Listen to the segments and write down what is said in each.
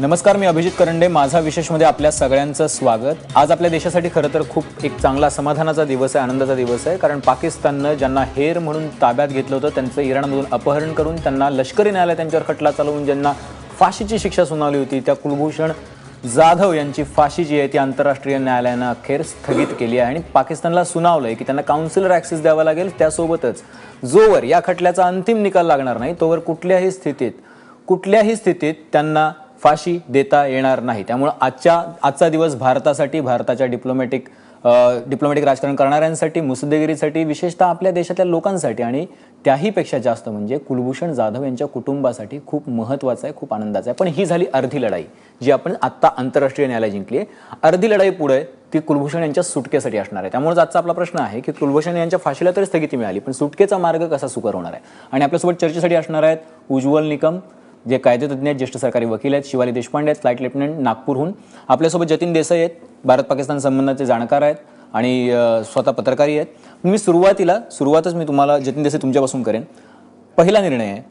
नमस्कार, मी अभिजित करंडे. माझा विशेषमध्ये आपल्या सगळ्यांचं स्वागत. आज आपल्या देशासाठी खरं तर खूप एक चांगला समाधानाचा दिवस आहे, आनंदाचा दिवस आहे. कारण पाकिस्ताननं ज्यांना हेर म्हणून ताब्यात घेतलं होतं त्यांचं इराणमधून अपहरण करून त्यांना लष्करी न्यायालय त्यांच्यावर खटला चालवून ज्यांना फाशीची शिक्षा सुनावली होती, त्या कुलभूषण जाधव यांची फाशी जी आहे ती आंतरराष्ट्रीय न्यायालयानं अखेर स्थगित केली आहे आणि पाकिस्तानला सुनावलंय की त्यांना काउन्सिलर ॲक्सेस द्यावा लागेल. त्यासोबतच जोवर या खटल्याचा अंतिम निकाल लागणार नाही तोवर कुठल्याही स्थितीत त्यांना फाशी देता येणार नाही. त्यामुळे आजचा दिवस भारतासाठी, भारताच्या डिप्लोमॅटिक राजकारण करणाऱ्यांसाठी, मुसद्देगिरीसाठी, विशेषतः आपल्या देशातल्या लोकांसाठी आणि त्याहीपेक्षा जास्त म्हणजे कुलभूषण जाधव यांच्या कुटुंबासाठी खूप महत्त्वाचा आहे, खूप आनंदाचा आहे. पण ही झाली अर्धी लढाई जी आपण आत्ता आंतरराष्ट्रीय न्यायालय जिंकली आहे. अर्धी लढाई पुढे ती कुलभूषण यांच्या सुटकेसाठी असणार आहे. त्यामुळे आजचा आपला प्रश्न आहे की कुलभूषण यांच्या फाशीला तरी स्थगिती मिळाली, पण सुटकेचा मार्ग कसा सुकर होणार आहे. आणि आपल्यासोबत चर्चेसाठी असणार आहेत उज्ज्वल निकम, जे कायदेतज्ञ आहेत, ज्येष्ठ सरकारी वकील आहेत, शिवाली देशपांडे आहेत, फ्लाईट लेफ्टनंट नागपूरहून. आपल्यासोबत जतीन देसाई आहेत, भारत पाकिस्तान संबंधाचे जाणकार आहेत आणि स्वतः पत्रकारी आहेत. मी सुरुवातच मी तुम्हाला जतीन देसाई तुमच्यापासून करेन. पहिला निर्णय आहे,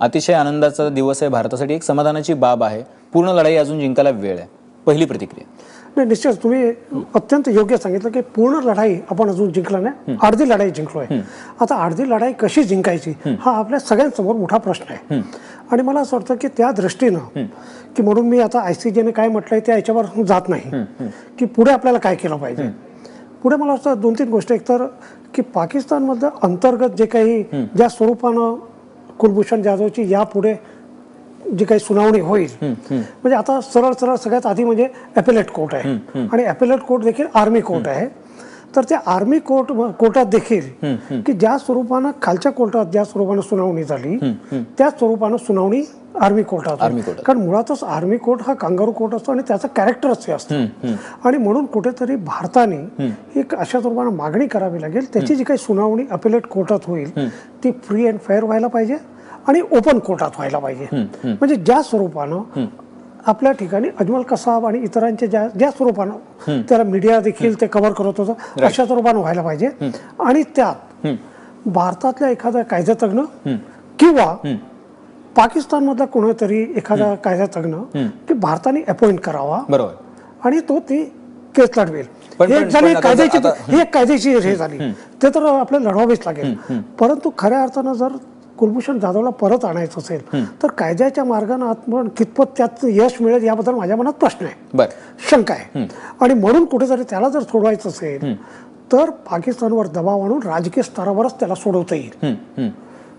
अतिशय आनंदाचा दिवस आहे भारतासाठी, एक समाधानाची बाब आहे. पूर्ण लढाई अजून जिंकायला वेळ आहे. पहिली प्रतिक्रिया. नाही, निश्चित तुम्ही अत्यंत योग्य सांगितलं की पूर्ण लढाई आपण अजून जिंकला नाही, अर्धी लढाई जिंकलोय. आता अर्धी लढाई कशी जिंकायची हा आपल्या सगळ्यांसमोर मोठा प्रश्न आहे. आणि मला असं वाटतं की त्या दृष्टीनं की म्हणून मी आता ICJ काय म्हटलंय त्या याच्यावर जात नाही की पुढे आपल्याला काय केलं पाहिजे. पुढे मला असं 2-3 गोष्टी, एक तर की पाकिस्तानमधलं अंतर्गत जे काही ज्या स्वरूपानं कुलभूषण जाधवची यापुढे जी काही सुनावणी होईल, म्हणजे आता सरळ सगळ्यात आधी म्हणजे ॲपेलेट कोर्ट आहे आणि ॲपेलेट कोर्ट देखील आर्मी कोर्ट आहे. तर त्या आर्मी कोर्टात देखील की ज्या स्वरूपानं खालच्या कोर्टात ज्या स्वरूपानं सुनावणी झाली त्याच स्वरूपानं सुनावणी आर्मी कोर्टात. कारण मुळातच आर्मी कोर्ट हा कांगारू कोर्ट असतो आणि त्याचं कॅरेक्टर असे असतं. आणि म्हणून कुठेतरी भारताने एक अशा स्वरूपानं मागणी करावी लागेल, त्याची जी काही सुनावणी अपेलेट कोर्टात होईल ती फ्री अँड फेअर व्हायला पाहिजे आणि ओपन कोर्टात व्हायला पाहिजे. म्हणजे ज्या स्वरूपानं आपल्या ठिकाणी अजमल कसाब आणि इतरांच्या ज्या स्वरूपानं त्याला मीडिया देखील ते कव्हर करत होतं अशा स्वरूपानं व्हायला पाहिजे. आणि त्यात भारतातल्या एखादा कायदेतज्ञ किंवा पाकिस्तानमधला कोणीतरी एखादा कायदेतज्ञ की भारताने अपॉइंट करावा आणि तो ती केस लढवेल. ही एक कायदेशीर हे झाली, ते तर आपल्याला लढवावीच लागेल. परंतु खऱ्या अर्थानं जर कुलभूषण जाधवला परत आणायचं असेल तर कायद्याच्या मार्गाने आपण कितपत त्यात यश मिळेल याबद्दल माझ्या मनात प्रश्न आहे, शंका आहे. आणि म्हणून कुठेतरी त्याला जर सोडवायचं असेल तर पाकिस्तानवर दबाव आणून राजकीय स्तरावरच त्याला सोडवता येईल.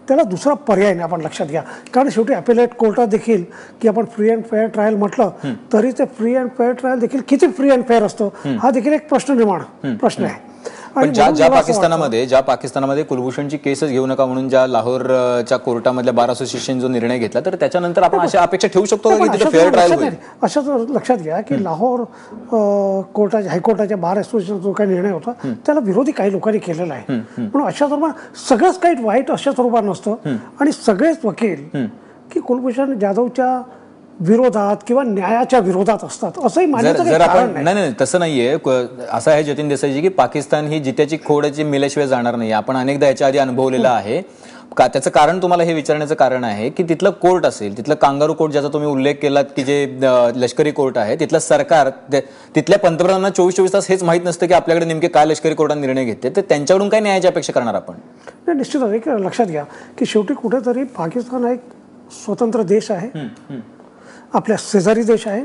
त्याला दुसरा पर्याय नाही, आपण लक्षात घ्या. कारण शेवटी अपेलेट कोर्टात देखील की आपण फ्री अँड फेअर ट्रायल म्हटलं तरी ते फ्री अँड फेअर ट्रायल देखील किती फ्री अँड फेअर असतं हा देखील एक प्रश्न आहे. पण ज्या पाकिस्तानामध्ये कुलभूषणची केसच घेऊ नका म्हणून ज्या लाहोरच्या कोर्टामधल्या बार असोसिएशन जो निर्णय घेतला, तर त्याच्यानंतर आपण अशा अपेक्षा ठेवू शकतो की तिथे फेअर ट्रायल होईल. अशाच लक्षात घ्या की लाहोर हायकोर्टाच्या बार असोसिएशन जो काही निर्णय होता त्याला विरोधी काही लोकांनी केलेला आहे. म्हणून अशा स्वरूपात सगळंच काही वाईट अशा स्वरूपात नसतं आणि सगळेच वकील की कुलभूषण जाधवच्या विरोधात किंवा न्यायाच्या विरोधात असतात असंही मानण्याचं नाही. तसं नाहीये. असं आहे जतीन देसाईजी की पाकिस्तान ही जित्याची खोडची मिल्याशिवाय जाणार नाही. आपण अनेकदा याच्या आधी अनुभवलेलं आहे. त्याचं कारण तुम्हाला हे विचारण्याचं कारण आहे की तिथलं कोर्ट असेल, तिथलं कांगारू कोर्ट ज्याचा तुम्ही उल्लेख केलात की जे लष्करी कोर्ट आहे, तिथलं सरकार, तिथल्या पंतप्रधानांना 24 तास हेच माहीत नसतं की आपल्याकडे नेमके काय लष्करी कोर्टात निर्णय घेते. तर त्यांच्याकडून काय न्यायाची अपेक्षा करणार आपण? नाही, निश्चितच एक लक्षात घ्या की शेवटी कुठेतरी पाकिस्तान हा एक स्वतंत्र देश आहे, आपल्या शेजारी देश आहे,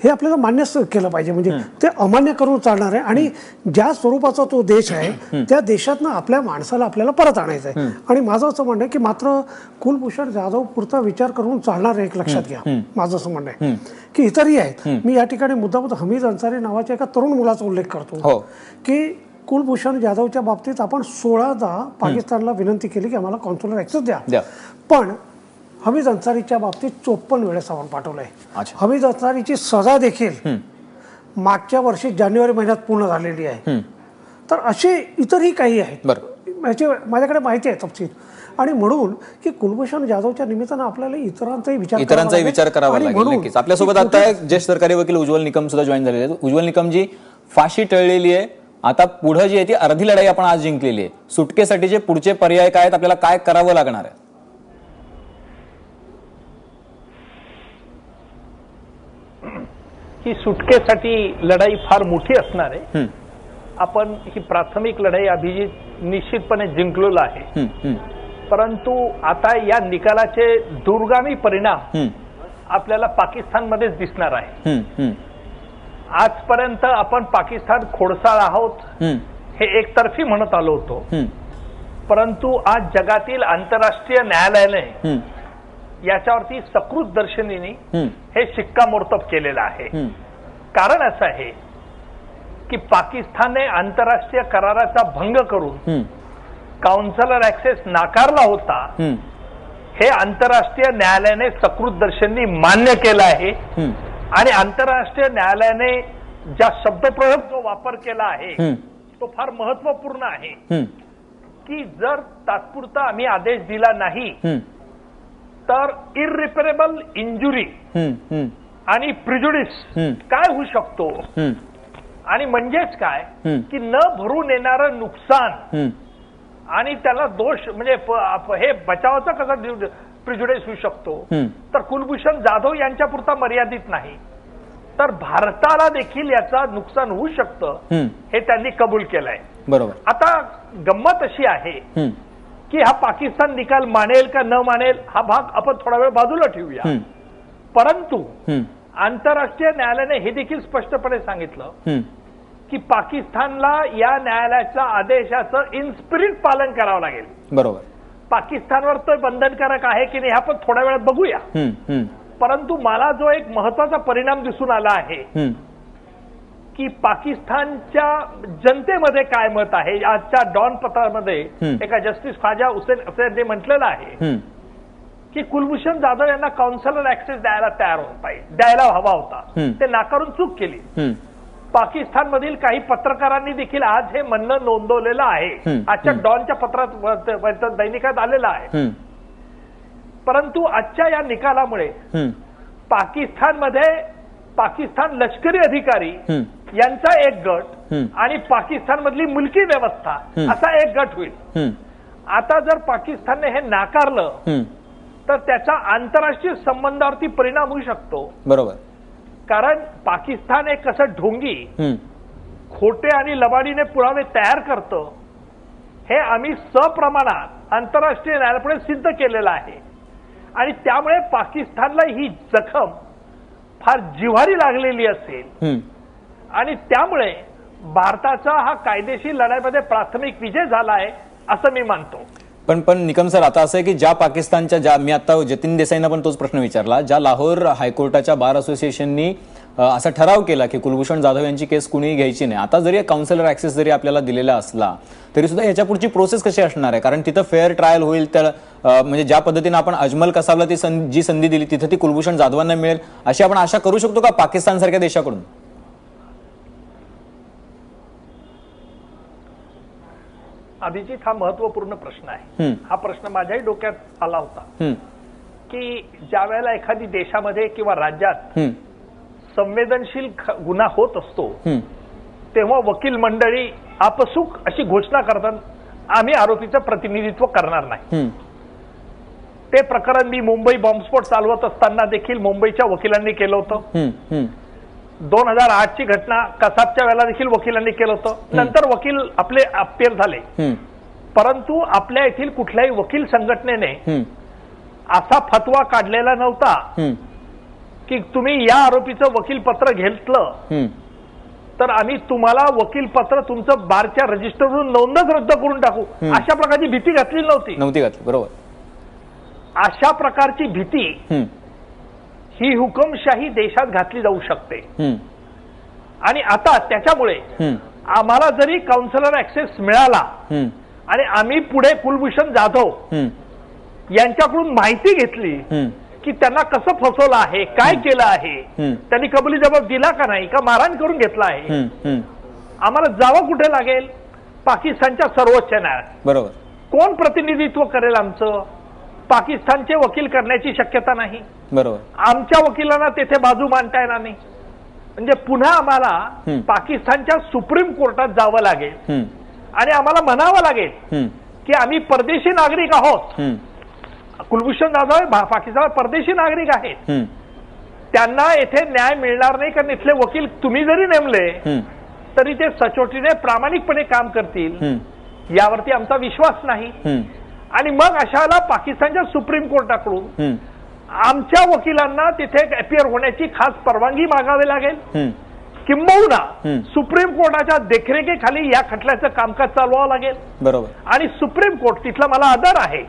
हे आपल्याला मान्य केलं पाहिजे. म्हणजे ते अमान्य करून चालणार आहे. आणि ज्या स्वरूपाचा तो देश आहे त्या देशातनं आपल्या माणसाला आपल्याला परत आणायचं आहे. आणि माझं असं म्हणणं आहे की मात्र कुलभूषण जाधव पुरता विचार करून चालणार आहे. एक लक्षात घ्या, माझं असं म्हणणं आहे की इतरही आहेत. मी या ठिकाणी मुद्दाम हमीद अन्सारी नावाच्या एका तरुण मुलाचा उल्लेख करतो की कुलभूषण जाधवच्या बाबतीत आपण 16दा पाकिस्तानला विनंती केली की आम्हाला कॉन्सुलर ॲक्सेस द्या, पण हमीद अन्सारीच्या बाबतीत 54 वेळेस आपण पाठवलंय. हमीद अन्सारीची सजा देखील मागच्या वर्षी जानेवारी महिन्यात पूर्ण झालेली आहे. तर असे इतरही काही आहेत, माझ्याकडे माहिती आहे तपशील. आणि म्हणून की कुलभूषण जाधवच्या निमित्तानं आपल्याला इतरांचाही विचार करावा लागेल. नक्कीच. आपल्यासोबत आता ज्येष्ठ सरकारी वकील उज्ज्वल निकम सुद्धा जॉईन झालेले आहेत. उज्ज्वल निकमजी, फाशी टळलेली आहे, आता पुढे जी आहे ती अर्धी लढाई आपण आज जिंकलेली आहे. सुटकेसाठीचे पुढचे पर्याय काय आहेत, आपल्याला काय करावं लागणार आहे? ही सुटकेसाठी लढाई फार मोठी असणार आहे. आपण ही प्राथमिक लढाई अभिजित निश्चितपणे जिंकलेलो आहे. परंतु आता या निकालाचे दूरगामी परिणाम आपल्याला पाकिस्तानमध्येच दिसणार आहे. आजपर्यंत आपण पाकिस्तान खोडसाळ आहोत हे एकतर्फी म्हणत आलो होतो. परंतु आज जगातील आंतरराष्ट्रीय न्यायालयाने याच्यावरती सकृत दर्शनीने हे शिक्कामोर्तब केलेलं आहे. कारण असं आहे की पाकिस्तानने आंतरराष्ट्रीय कराराचा भंग करून काउन्सिलर ऍक्सेस नाकारला होता. हे आंतरराष्ट्रीय न्यायालयाने सकृत दर्शनी मान्य केलं आहे. आणि आंतरराष्ट्रीय न्यायालयाने ज्या शब्दप्रयोग जो वापर केला आहे तो फार महत्वपूर्ण आहे की जर तात्पुरता आम्ही आदेश दिला नाही तर इररिपेरेबल इंजुरी आणि प्रिजुडिस काय होऊ शकतो. आणि म्हणजेच काय की न भरून येणारं नुकसान आणि त्याला दोष म्हणजे हे बचावाचा कसा प्रिजुडिस होऊ शकतो. तर कुलभूषण जाधव यांच्यापुरता मर्यादित नाही तर भारताला देखील याचा नुकसान होऊ शकतं हे त्यांनी कबूल केलंय. बरोबर. आता गंमत अशी आहे की हा पाकिस्तान निकाल मानेल का न मानेल हा भाग आपण थोडा वेळ बाजूला ठेवूया. परंतु आंतरराष्ट्रीय न्यायालयाने हे देखील स्पष्टपणे सांगितलं की पाकिस्तानला या न्यायालयाच्या आदेशाचं इनस्पिरिट पालन करावं लागेल. बरोबर. पाकिस्तानवर तो बंधनकारक आहे की नाही आपण थोड्या वेळात बघूया. परंतु मला जो एक महत्वाचा परिणाम दिसून आला आहे की पाकिस्तानच्या जनतेमध्ये काय मत आहे. आजच्या डॉन पत्रामध्ये एका जस्टिस ख्वाजा हुसेन यांनी म्हटलेलं आहे की कुलभूषण जाधव यांना काउन्सिलर ऍक्सेस द्यायला हवा होता. ते नाकारून चूक केली. पाकिस्तानमधील काही पत्रकारांनी देखील आज हे म्हणणं नोंदवलेलं आहे. आजच्या डॉनच्या पत्रात दैनिकात आलेलं आहे. परंतु आजच्या या निकालामुळे पाकिस्तान लष्करी अधिकारी यांचा एक गट आणि पाकिस्तानमधली मुलकी व्यवस्था असा एक गट होईल. आता जर पाकिस्तानने हे नाकारलं तर त्याचा आंतरराष्ट्रीय संबंधावरती परिणाम होऊ शकतो. बरोबर. कारण पाकिस्तान एक कसं ढोंगी खोटे आणि लबाडीने पुरावे तयार करतं हे आम्ही सप्रमाणात आंतरराष्ट्रीय न्यायालयापुढे सिद्ध केलेलं आहे. आणि त्यामुळे पाकिस्तानला ही जखम फार जिव्हारी लागलेली असेल आणि त्यामुळे भारताचा हा कायदेशीर लढाईमध्ये प्राथमिक विजय झाला आहे असं मी मानतो. पण निकम सर, आता असं आहे की ज्या पाकिस्तानच्या मी आता जतीन देसाईंना पण तोच प्रश्न विचारला, ज्या लाहोर हायकोर्टाच्या बार असोसिएशननी असा ठराव केला की कुलभूषण जाधव यांची केस कुणीही घ्यायची नाही. आता जरी काउन्सिलर ऍक्सेस जरी आपल्याला दिलेला असला तरी सुद्धा ह्याच्या पुढची प्रोसेस कशी असणार आहे. कारण तिथं फेअर ट्रायल होईल. तर म्हणजे ज्या पद्धतीने आपण अजमल कसाबला जी संधी दिली तिथं ती कुलभूषण जाधवांना मिळेल अशी आपण आशा करू शकतो का पाकिस्तान सारख्या देशाकडून. अभिजित, हा महत्वपूर्ण प्रश्न आहे. हा प्रश्न माझ्याही डोक्यात आला होता की ज्या वेळेला एखादी देशामध्ये किंवा राज्यात संवेदनशील गुन्हा होत असतो तेव्हा वकील मंडळी आपसूक अशी घोषणा करतात आम्ही आरोपीचं प्रतिनिधित्व करणार नाही. ते प्रकरण मी मुंबई बॉम्बस्फोट चालवत असताना देखील मुंबईच्या वकिलांनी केलं होतं. 2008 ची घटना कसाबच्या वेळेला देखील वकिलांनी केलं होतं. नंतर वकील आपले अप्पेर झाले. परंतु आपल्या येथील कुठल्याही वकील संघटनेने असा फतवा काढलेला नव्हता की तुम्ही या आरोपीचं वकील पत्र घेतलं तर आम्ही तुम्हाला वकील पत्र तुमचं बारच्या रजिस्टरवरून नोंदच रद्द करून टाकू अशा प्रकारची भीती घातली नव्हती. बरोबर. अशा प्रकारची भीती ही हुकुमशाही देशात घातली जाऊ शकते. आणि आता त्याच्यामुळे आम्हाला जरी काउन्सिलर ऍक्सेस मिळाला आणि आम्ही पुढे कुलभूषण जाधव यांच्याकडून माहिती घेतली की त्यांना कसं फसवलं आहे, काय केलं आहे, त्यांनी कबुली जबाब दिला का नाही, का मारहाण करून घेतला आहे, आम्हाला जावं कुठे लागेल. पाकिस्तानच्या सर्वोच्च न्यायालयात. बरोबर. कोण प्रतिनिधित्व करेल आमचं. पाकिस्तानचे वकील करण्याची शक्यता नाही. बरोबर. आमच्या वकिलांना तेथे बाजू मांडता येणार नाही. म्हणजे पुन्हा आम्हाला पाकिस्तानच्या सुप्रीम कोर्टात जावं लागेल आणि आम्हाला म्हणावं लागेल की आम्ही परदेशी नागरिक आहोत. कुलभूषण जाधव पाकिस्तान परदेशी नागरिक आहेत त्यांना येथे न्याय मिळणार नाही, कारण इथले वकील तुम्ही जरी नेमले तरी ते सचोटीने प्रामाणिकपणे काम करतील यावरती आमचा विश्वास नाही. आणि मग अशाला पाकिस्तानच्या सुप्रीम कोर्टाकडून आमच्या वकिलांना तिथे अपिअर होण्याची खास परवानगी मागावी लागेल, किंबहुना सुप्रीम कोर्टाच्या देखरेखीखाली या खटल्याचं कामकाज चालवावं लागेल. बरोबर. आणि सुप्रीम कोर्ट तिथला मला आदर आहे,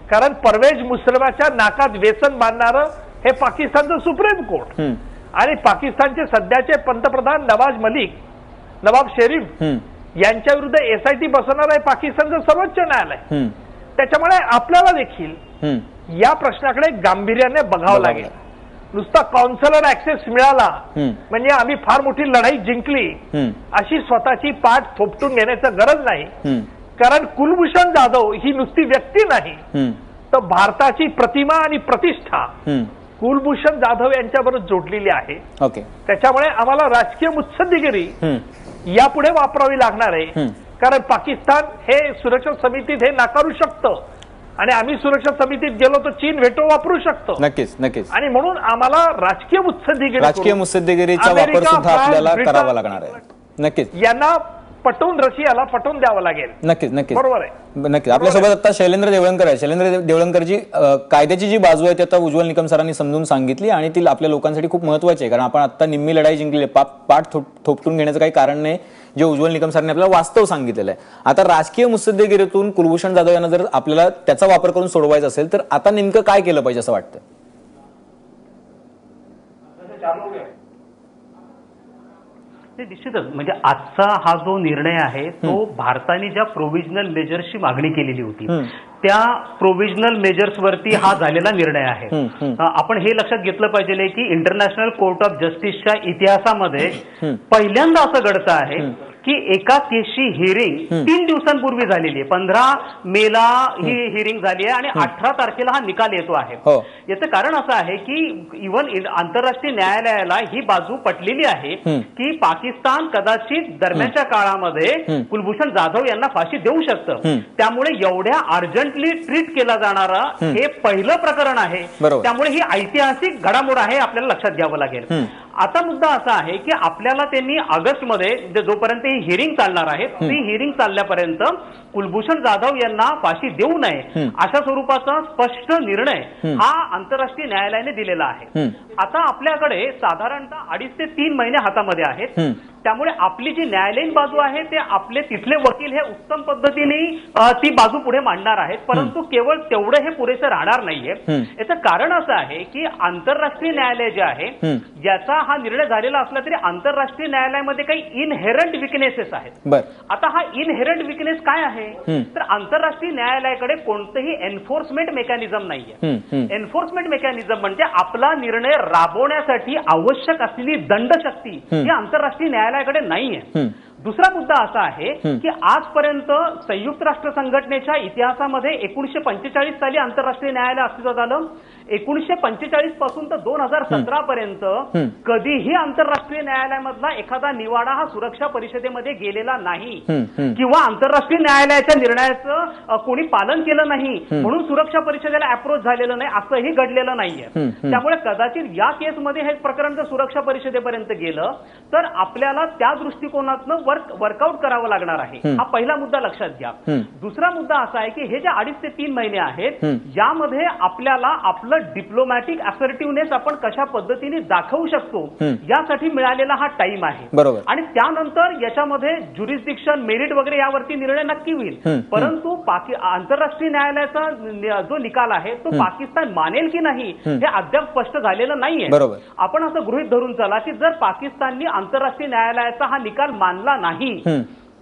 कारण परवेज मुशर्रफच्या नाकात व्यसन बांधणारं हे पाकिस्तानचं सुप्रीम कोर्ट आणि पाकिस्तानचे सध्याचे पंतप्रधान नवाब शरीफ यांच्या विरुद्ध SIT बसवणार आहे पाकिस्तानचं सर्वोच्च न्यायालय. त्याच्यामुळे आपल्याला देखील या प्रश्नाकडे गांभीर्याने बघावं लागेल. नुसता काउन्सिलर ऍक्सेस मिळाला म्हणजे आम्ही फार मोठी लढाई जिंकली अशी स्वतःची पाठ थोपटून घेण्याचं गरज नाही, कारण कुलभूषण जाधव ही नुसती व्यक्ती नाही तर भारताची प्रतिमा आणि प्रतिष्ठा कुलभूषण जाधव यांच्याबरोबर जोडलेली आहे. ओके. त्याच्यामुळे आम्हाला राजकीय मुत्सद्देगिरी यापुढे वापरावी लागणार आहे, कारण पाकिस्तान हे सुरक्षा समितीत हे नाकारू शकतं आणि आम्ही सुरक्षा समितीत गेलो तर चीन व्हेटो वापरू शकतो. नक्कीच नक्कीच. आणि म्हणून आम्हाला राजकीय मुत्सद्देगिरीचा वापर सुद्धा आपल्याला करावा लागणार आहे. नक्कीच यांना पटवून रशियाला पटवून द्यावं लागेल. नक्कीच नक्कीच. बरोबर आहे. नक्कीच. आपल्यासोबत आता शैलेंद्र देवळणकर आहे. शैलेंद्र देवळणकरजी कायद्याची जी बाजू आहे ती आता उज्ज्वल निकम सरांनी समजून सांगितली आणि ती आपल्या लोकांसाठी खूप महत्वाची आहे, कारण आपण आता निम्मी लढाई जिंकली, पाठ थोपटून घेण्याचं काही कारण नाही, जे उज्ज्वल निकम सरांनी आपल्याला वास्तव सांगितलेलं आहे. आता राजकीय मुत्सद्देगिरीतून कुलभूषण जाधव यांना जर आपल्याला त्याचा वापर करून सोडवायचा असेल तर आता नेमकं काय केलं पाहिजे असं वाटतं? निश्चितच म्हणजे आजचा हा जो निर्णय आहे तो भारताने ज्या प्रोव्हिजनल मेजर्सची मागणी केलेली होती त्या प्रोव्हिजनल मेजर्स वरती हा झालेला निर्णय आहे. आपण हे लक्षात घेतलं पाहिजे की इंटरनॅशनल कोर्ट ऑफ जस्टिसच्या इतिहासामध्ये पहिल्यांदा असं घडतं आहे की एका केसची हिअरिंग 3 दिवसांपूर्वी झालेली आहे. 15 मेला ही हिअरिंग झाली आहे आणि 18 तारखेला हा निकाल येतो आहे. याचं कारण असं आहे की इव्हन आंतरराष्ट्रीय न्यायालयाला ही बाजू पटलेली आहे की पाकिस्तान कदाचित दरम्यानच्या काळामध्ये कुलभूषण जाधव यांना फाशी देऊ शकतं. त्यामुळे एवढ्या अर्जंटली ट्रीट केला जाणारा हे पहिलं प्रकरण आहे. त्यामुळे ही ऐतिहासिक घडामोड आहे, आपल्याला लक्षात घ्यावं लागेल. आता मुद्दा असा आहे की आपल्याला त्यांनी ऑगस्टमध्ये जोपर्यंत ही हिअरिंग चालणार आहे ती हिअरिंग चालल्यापर्यंत कुलभूषण जाधव यांना फाशी देऊ नये अशा स्वरूपाचा स्पष्ट निर्णय हा आंतरराष्ट्रीय न्यायालयाने दिलेला आहे. आता आपल्याकडे साधारणतः 2.5 ते 3 महिने हातामध्ये आहेत. त्यामुळे आपली जी न्यायालयीन बाजू आहे ते आपले तिथले वकील हे उत्तम पद्धतीने ती बाजू पुढे मांडणार आहेत, परंतु केवळ तेवढं हे पुरेसं राहणार नाहीये. याचं कारण असं आहे की आंतरराष्ट्रीय न्यायालय जे आहे ज्याचा हा निर्णय झालेला असला तरी आंतरराष्ट्रीय न्यायालयामध्ये काही इनहेरंट विकनेसेस आहेत. आता हा इनहेरंट विकनेस काय आहे तर आंतरराष्ट्रीय न्यायालयाकडे कोणतंही एन्फोर्समेंट मेकॅनिझम नाहीये. एन्फोर्समेंट मेकॅनिझम म्हणजे आपला निर्णय राबवण्यासाठी आवश्यक असलेली दंडशक्ती ही आंतरराष्ट्रीय न्यायालयाकडे नाहीये. दुसरा मुद्दा असा आहे की आजपर्यंत संयुक्त राष्ट्र संघटनेच्या इतिहासामध्ये 1945 साली आंतरराष्ट्रीय न्यायालय अस्तित्वात आलं. 1945 पासून तर 2017 पर्यंत कधीही आंतरराष्ट्रीय न्यायालयामधला एखादा निवाडा हा सुरक्षा परिषदेमध्ये गेलेला नाही किंवा आंतरराष्ट्रीय न्यायालयाच्या निर्णयाचं कोणी पालन केलं नाही म्हणून सुरक्षा परिषदेला अप्रोच झालेलं नाही असंही घडलेलं नाहीये. त्यामुळे कदाचित या केसमध्ये हे प्रकरण जर सुरक्षा परिषदेपर्यंत गेलं तर आपल्याला त्या दृष्टिकोनातनं वर्कआउट करावं लागणार आहे. हा पहिला मुद्दा लक्षात घ्या. दुसरा मुद्दा असा आहे की हे जे 2.5 ते 3 महिने आहेत यामध्ये आपल्याला आपलं डिप्लोमॅटिक असर्टिव्हनेस आपण कशा पद्धतीने दाखवू शकतो यासाठी मिळालेला हा टाइम आहे. आणि त्यानंतर याच्यामध्ये ज्युरिस्डिक्शन मेरिट वगैरे यावरती निर्णय नक्की होईल, परंतु आंतरराष्ट्रीय न्यायालयाचा जो निकाल आहे तो पाकिस्तान मानेल की नाही हे अद्याप स्पष्ट झालेलं नाहीये. आपण असं गृहीत धरून चला की जर पाकिस्तानने आंतरराष्ट्रीय न्यायालयाचा हा निकाल मानला नाही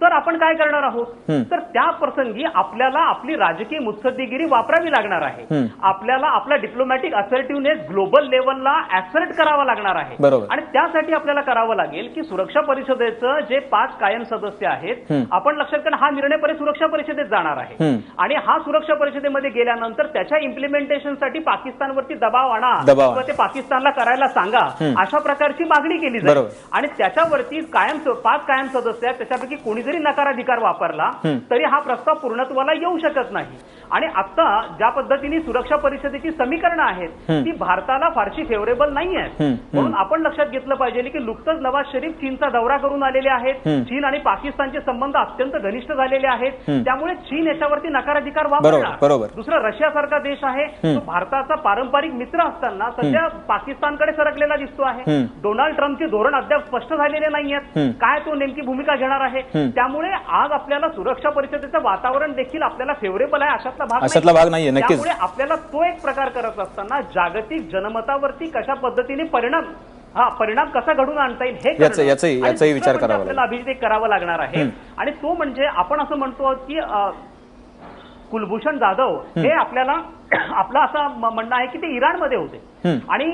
तर आपण काय करणार आहोत तर त्या प्रसंगी आपल्याला आपली राजकीय मुत्सद्देगिरी वापरावी लागणार आहे. आपल्याला आपला डिप्लोमॅटिक असर्टिव्हनेस ग्लोबल लेव्हलला ऍसर्ट करावा लागणार आहे. आणि त्यासाठी आपल्याला करावं लागेल की सुरक्षा परिषदेचं जे 5 कायम सदस्य आहेत आपण लक्षात घ्या हा निर्णय परत सुरक्षा परिषदेत जाणार आहे आणि हा सुरक्षा परिषदेमध्ये गेल्यानंतर त्याच्या इम्प्लिमेंटेशनसाठी पाकिस्तानवरती दबाव आणा किंवा ते पाकिस्तानला करायला सांगा अशा प्रकारची मागणी केली जाईल. आणि त्याच्यावरती 5 कायम सदस्य आहेत त्याच्यापैकी कोणी जरी नकाराधिकार वापरला तरी हा प्रस्ताव पूर्णत्वाला येऊ शकत नाही. आणि आता ज्या पद्धतीने सुरक्षा परिषदेची समीकरणं आहेत ती भारताला फारशी फेवरेबल नाही आहेत. म्हणून आपण लक्षात घेतलं पाहिजे की नुकतंच नवाज शरीफ चीनचा दौरा करून आलेले आहेत. चीन आणि पाकिस्तानचे संबंध अत्यंत घनिष्ठ झालेले आहेत. त्यामुळे चीन याच्यावरती नकाराधिकार वापरणार. दुसरा रशियासारखा देश आहे तो भारताचा पारंपरिक मित्र असताना सध्या पाकिस्तानकडे सरकलेला दिसतो आहे. डोनाल्ड ट्रम्पचे धोरण अद्याप स्पष्ट झालेले नाहीयेत, काय तो नेमकी भूमिका घेणार आहे. त्यामुळे आज आपल्याला सुरक्षा परिषदेचं वातावरण देखील आपल्याला फेवरेबल आहे अशातला भाग नाहीये. त्यामुळे आपल्याला तो एक प्रकार करत असताना जागतिक जनमतावरती कशा पद्धतीने परिणाम कसा घडून आणता येईल हे याचाही विचार करावा आपल्याला अभिजित करावा लागणार आहे. आणि तो म्हणजे आपण असं म्हणतो की कुलभूषण जाधव हे आपलं असं म्हणणं आहे की ते इराणमध्ये होते आणि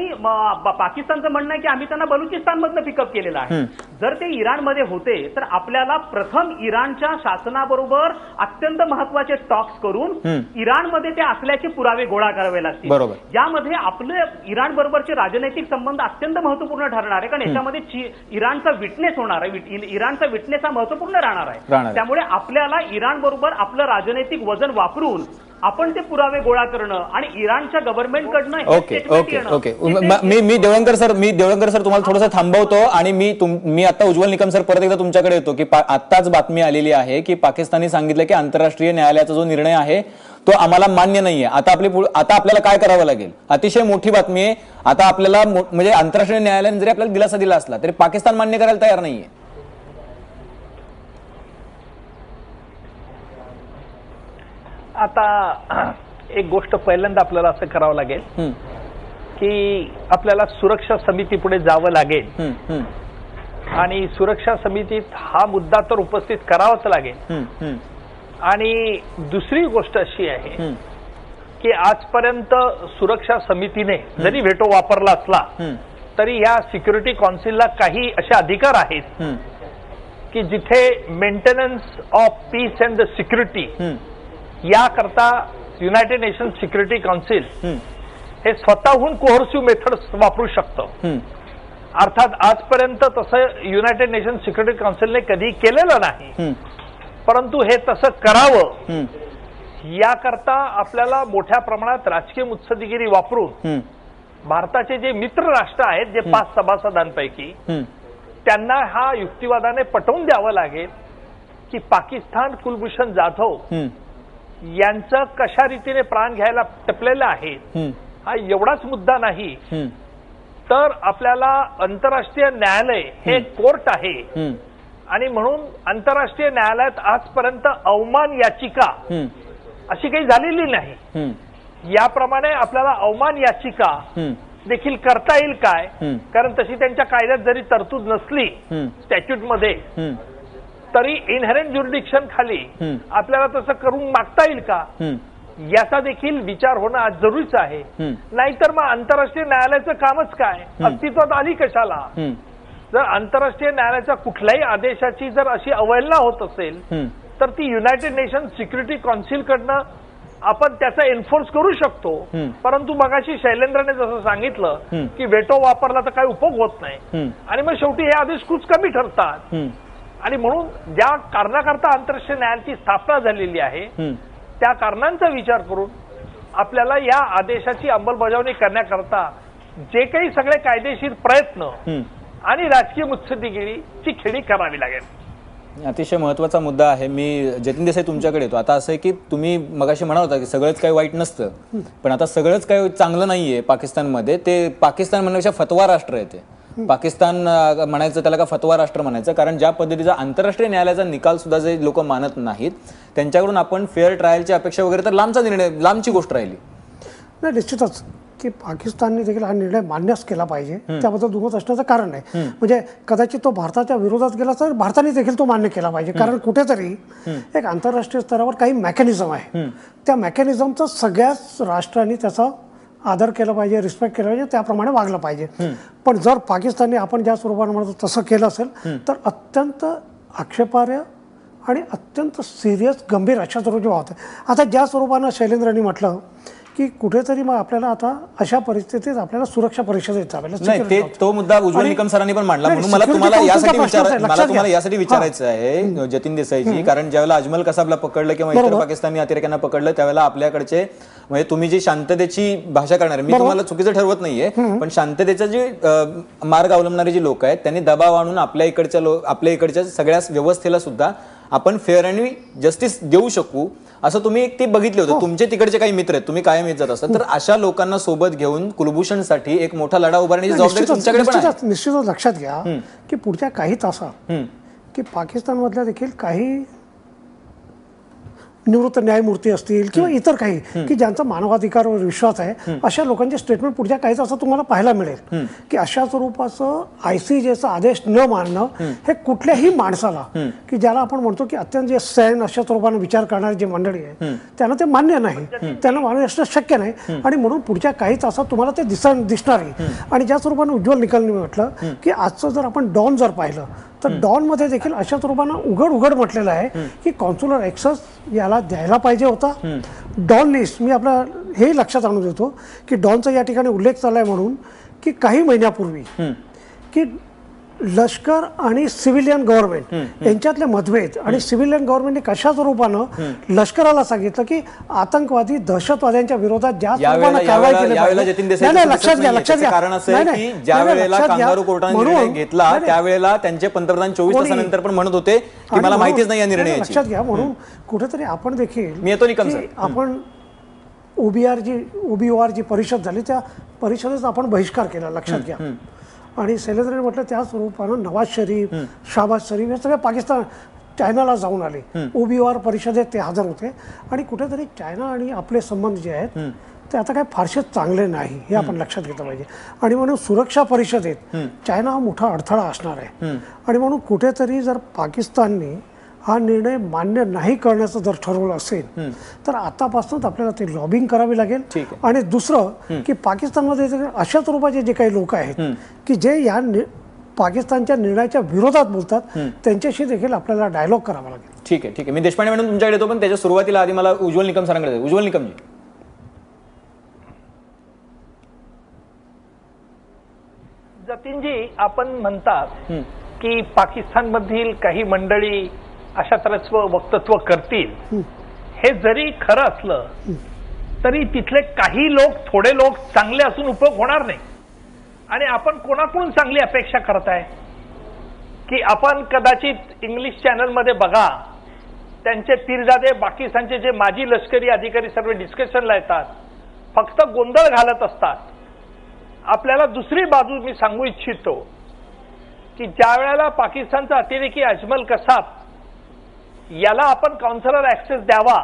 पाकिस्तानचं म्हणणं आहे की आम्ही त्यांना बलुचिस्तानमधनं पिकअप केलेलं आहे. जर ते इराणमध्ये होते तर आपल्याला प्रथम इराणच्या शासनाबरोबर अत्यंत महत्वाचे टॉक्स करून इराणमध्ये ते असल्याचे पुरावे गोळा करावे लागतील. यामध्ये आपले इराण बरोबरचे राजनैतिक संबंध अत्यंत महत्वपूर्ण ठरणार आहे, कारण याच्यामध्ये इराणचा विटनेस होणार आहे. इराणचा विटनेस हा महत्वपूर्ण राहणार आहे. त्यामुळे आपल्याला इराण बरोबर आपलं राजनैतिक वजन वापरून आपण ते पुरावे गोळा करणं आणि इराणच्या गव्हर्नमेंटकडनं ओके मी देवळंकर सर तुम्हाला थोडंसं थांबवतो आणि मी आता उज्ज्वल निकम सर परत एकदा तुमच्याकडे येतो की आत्ताच बातमी आलेली आहे की पाकिस्तानने सांगितलं की आंतरराष्ट्रीय न्यायालयाचा जो निर्णय आहे तो आम्हाला मान्य नाहीये. आता आपल्याला काय करावं लागेल? अतिशय मोठी बातमी आहे. आता आपल्याला म्हणजे आंतरराष्ट्रीय न्यायालयाने जरी आपल्याला दिलासा दिला असला तरी पाकिस्तान मान्य करायला तयार नाहीये. आता एक गोष्ट पहिल्यांदा आपल्याला असं करावं लागेल की आपल्याला सुरक्षा समितीपुढे जावं लागेल आणि सुरक्षा समितीत हा मुद्दा तर उपस्थित करावाच लागेल. आणि दुसरी गोष्ट अशी आहे की आजपर्यंत सुरक्षा समितीने जरी व्हेटो वापरला असला तरी या सिक्युरिटी काउन्सिलला काही असे अधिकार आहेत की जिथे maintenance of peace and the security याकरता युनायटेड नेशन सिक्युरिटी काउन्सिल हे स्वतःहून कोहर्सिव्ह मेथड्स वापरू शकतं. अर्थात आजपर्यंत तसं युनायटेड नेशन सिक्युरिटी काउन्सिलने कधी केलेलं नाही, परंतु हे तसं करावं याकरता आपल्याला मोठ्या प्रमाणात राजकीय मुत्सद्देगिरी वापरून भारताचे जे मित्र राष्ट्र आहेत जे 5 सभासदांपैकी त्यांना हा युक्तिवादाने पटवून द्यावं लागेल की पाकिस्तान कुलभूषण जाधव यांचं कशा रीतीने प्राण घ्यायला टपलेलं आहे हा एवढाच मुद्दा नाही, तर आपल्याला आंतरराष्ट्रीय न्यायालय हे कोर्ट आहे आणि म्हणून आंतरराष्ट्रीय न्यायालयात आजपर्यंत अवमान याचिका अशी काही झालेली नाही. याप्रमाणे आपल्याला अवमान याचिका देखील करता येईल काय, कारण तशी त्यांच्या कायद्यात जरी तरतूद नसली स्टॅच्यूटमध्ये तरी इनहेरंट ज्युरिडिक्शन खाली आपल्याला तसं करून मागता येईल का याचा देखील विचार होणं आज जरुरीचं आहे. नाहीतर मग आंतरराष्ट्रीय न्यायालयाचं कामच काय, अस्तित्वात आली कशाला? जर आंतरराष्ट्रीय न्यायालयाच्या कुठल्याही आदेशाची जर अशी अवहेलना होत असेल तर ती युनायटेड नेशन सिक्युरिटी काउन्सिलकडनं आपण त्याचा एन्फोर्स करू शकतो. परंतु मगाशी शैलेंद्रने जसं सांगितलं की व्हेटो वापरला तर काही उपयोग होत नाही आणि मग शेवटी हे आदेश खूप कमी ठरतात. आणि म्हणून ज्या कारणाकरता आंतरराष्ट्रीय न्यायालयाची स्थापना झालेली आहे त्या कारणांचा विचार करून आपल्याला या आदेशाची अंमलबजावणी करण्याकरता जे काही सगळे कायदेशीर प्रयत्न आणि राजकीय मुत्सद्देगिरीची खेळी करावी लागेल. अतिशय महत्वाचा मुद्दा आहे. मी जतीन देसाई तुमच्याकडे येतो. आता असं आहे की तुम्ही मगाशी म्हणा होता की सगळंच काही वाईट नसतं, पण आता सगळंच काही चांगलं नाहीये पाकिस्तानमध्ये. ते पाकिस्तान म्हणण्यापेक्षा फतवा राष्ट्र आहे. ते पाकिस्तान म्हणायचं त्याला का फतवा राष्ट्र म्हणायचं, कारण ज्या पद्धतीचा आंतरराष्ट्रीय न्यायालयाचा निकाल सुद्धा जे लोक मानत नाहीत त्यांच्याकडून आपण फेअर ट्रायलची अपेक्षा वगैरे तर लांबची गोष्ट राहिली. नाही, निश्चितच की पाकिस्तानने देखील हा निर्णय मान्यच केला पाहिजे. त्याबद्दल दुमत असण्याचं कारण आहे. म्हणजे कदाचित तो भारताच्या विरोधात गेला तर भारताने देखील तो मान्य केला पाहिजे, कारण कुठेतरी एक आंतरराष्ट्रीय स्तरावर काही मेकॅनिझम आहे. त्या मेकॅनिझमचं सगळ्याच राष्ट्रांनी त्याचा आदर केला पाहिजे, रिस्पेक्ट केला पाहिजे, त्याप्रमाणे वागलं पाहिजे. पण जर पाकिस्तानने आपण ज्या स्वरूपाने म्हणतो तसं केलं असेल तर अत्यंत आक्षेपार्ह आणि अत्यंत सिरियस गंभीर अशा स्वरूपाची बाब होते. आता ज्या स्वरूपानं शैलेंद्रांनी म्हटलं की कुठेतरी मग आपल्याला आता अशा परिस्थितीत आपल्याला सुरक्षा परिषदेत जावं नाही. ते तो मुद्दा उज्ज्वल निकम सरांनी पण मांडला, म्हणून मला तुम्हाला यासाठी विचारायचं आहे जतीन देसाईजी, कारण ज्यावेळेला अजमल कसाबला पकडलं किंवा इतर पाकिस्तानी अतिरेक्यांना पकडलं त्यावेळेला आपल्याकडचे म्हणजे तुम्ही जी शांततेची भाषा करणार, मी तुम्हाला चुकीचं ठरवत नाहीये, पण शांततेचा जे मार्ग अवलंबणारे जे लोक आहेत त्यांनी दबाव आणून आपल्या इकडच्या सगळ्या व्यवस्थेला सुद्धा आपण फेअर आणि जस्टिस देऊ शकू असं तुम्ही एक ते बघितले होते. तुमचे तिकडचे काही मित्र आहेत, तुम्ही कायम येत जात असतात, तर अशा लोकांना सोबत घेऊन कुलभूषणसाठी एक मोठा लढा उभारण्याची जबाबदारी तुमच्याकडे पण आहे. निश्चितच लक्षात घ्या की पुढच्या काही तासात की पाकिस्तानमधल्या देखील काही निवृत्त न्यायमूर्ती असतील किंवा इतर काही की ज्यांचा मानवाधिकारावर विश्वास आहे, अशा लोकांचे स्टेटमेंट पुढच्या काही तासात तुम्हाला पाहायला मिळेल की अशा स्वरूपाचं ICJचा आदेश न मानणं हे कुठल्याही माणसाला की ज्याला आपण म्हणतो की अत्यंत जे सैन अशा स्वरूपाने विचार करणारी जी मंडळी आहे त्यांना ते मान्य नाही, त्यांना मान्य असणं शक्य नाही. आणि म्हणून पुढच्या काही तासात तुम्हाला ते दिसणार आहे. आणि ज्या स्वरूपाने उज्ज्वल निकलने म्हटलं की आजचं जर आपण डॉन जर पाहिलं तर डॉन मध्ये देखील अशा स्वरूपानं उघड म्हटलेलं आहे की कॉन्सुलर एक्सेस याला द्यायला पाहिजे होता. डॉन लिस्ट मी आपला हे लक्षात आणून देतो की डॉनचा या ठिकाणी उल्लेख चाललाय म्हणून की काही महिन्यापूर्वी की लष्कर आणि सिव्हिलियन गव्हर्नमेंट यांच्यातले मतभेद आणि सिव्हिलियन गव्हर्नमेंटने कशा स्वरूपानं लष्कराला सांगितलं की आतंकवादी दहशतवाद्यांच्या विरोधात ज्या स्वरूपानं कारवाई केली पाहिजे. लक्षात घ्या कारण असं आहे की ज्या वेळेला कांगारू कोर्टाने निर्णय घेतला त्यावेळेला त्यांचे पंतप्रधान 24 तासानंतर पण म्हणत होते की मला माहितीच नाही या निर्णयाची. लक्षात घ्या, म्हणून कुठेतरी आपण देखील मी येतो निकम सर, आपण OBOR जी परिषद झाली त्या परिषदेचा आपण बहिष्कार केला, लक्षात घ्या. आणि शैलेंद्रने म्हटलं त्या स्वरूपानं नवाज शरीफ, शाहबाज शरीफ हे सगळे पाकिस्तान चायनाला जाऊन आले. OBOR परिषदेत ते हजर होते आणि कुठेतरी चायना आणि आपले संबंध जे आहेत ते आता काही फारसे चांगले नाही हे आपण लक्षात घेतलं पाहिजे. आणि म्हणून सुरक्षा परिषदेत चायना हा मोठा अडथळा असणार आहे. आणि म्हणून कुठेतरी जर पाकिस्तानने हा निर्णय मान्य नाही करण्याचं जर ठरवलं असेल तर आतापासूनच आपल्याला ते लॉबिंग करावी लागेल. आणि दुसरं की पाकिस्तानमध्ये अशा स्वरूपाचे जे काही लोक आहेत की जे या पाकिस्तानच्या निर्णयाच्या विरोधात बोलतात त्यांच्याशी देखील आपल्याला डायलॉग करावा लागेल. ठीक आहे. मी देशपांडे मॅडम तुमच्याकडे येतो, पण त्याच्या सुरुवातीला आधी मला उज्ज्वल निकम सरांकडे. उज्ज्वल निकमजी, जतीनजी, आपण म्हणतात की पाकिस्तानमधील काही मंडळी अशा तऱ्हेचं वक्तव्य करतील. हे जरी खरं असलं तरी तिथले काही लोक, थोडे लोक चांगले असून उपयोग होणार नाही. आणि आपण कोणाकडून चांगली अपेक्षा करताय की आपण कदाचित इंग्लिश चॅनलमध्ये बघा त्यांचे पीरजादे पाकिस्तानचे जे माजी लष्करी अधिकारी सर्व डिस्कशनला येतात, फक्त गोंधळ घालत असतात. आपल्याला दुसरी बाजू मी सांगू इच्छितो की ज्या वेळेला पाकिस्तानचा अतिरेकी अजमल कसाब याला आपण काउन्सिलर ऍक्सेस द्यावा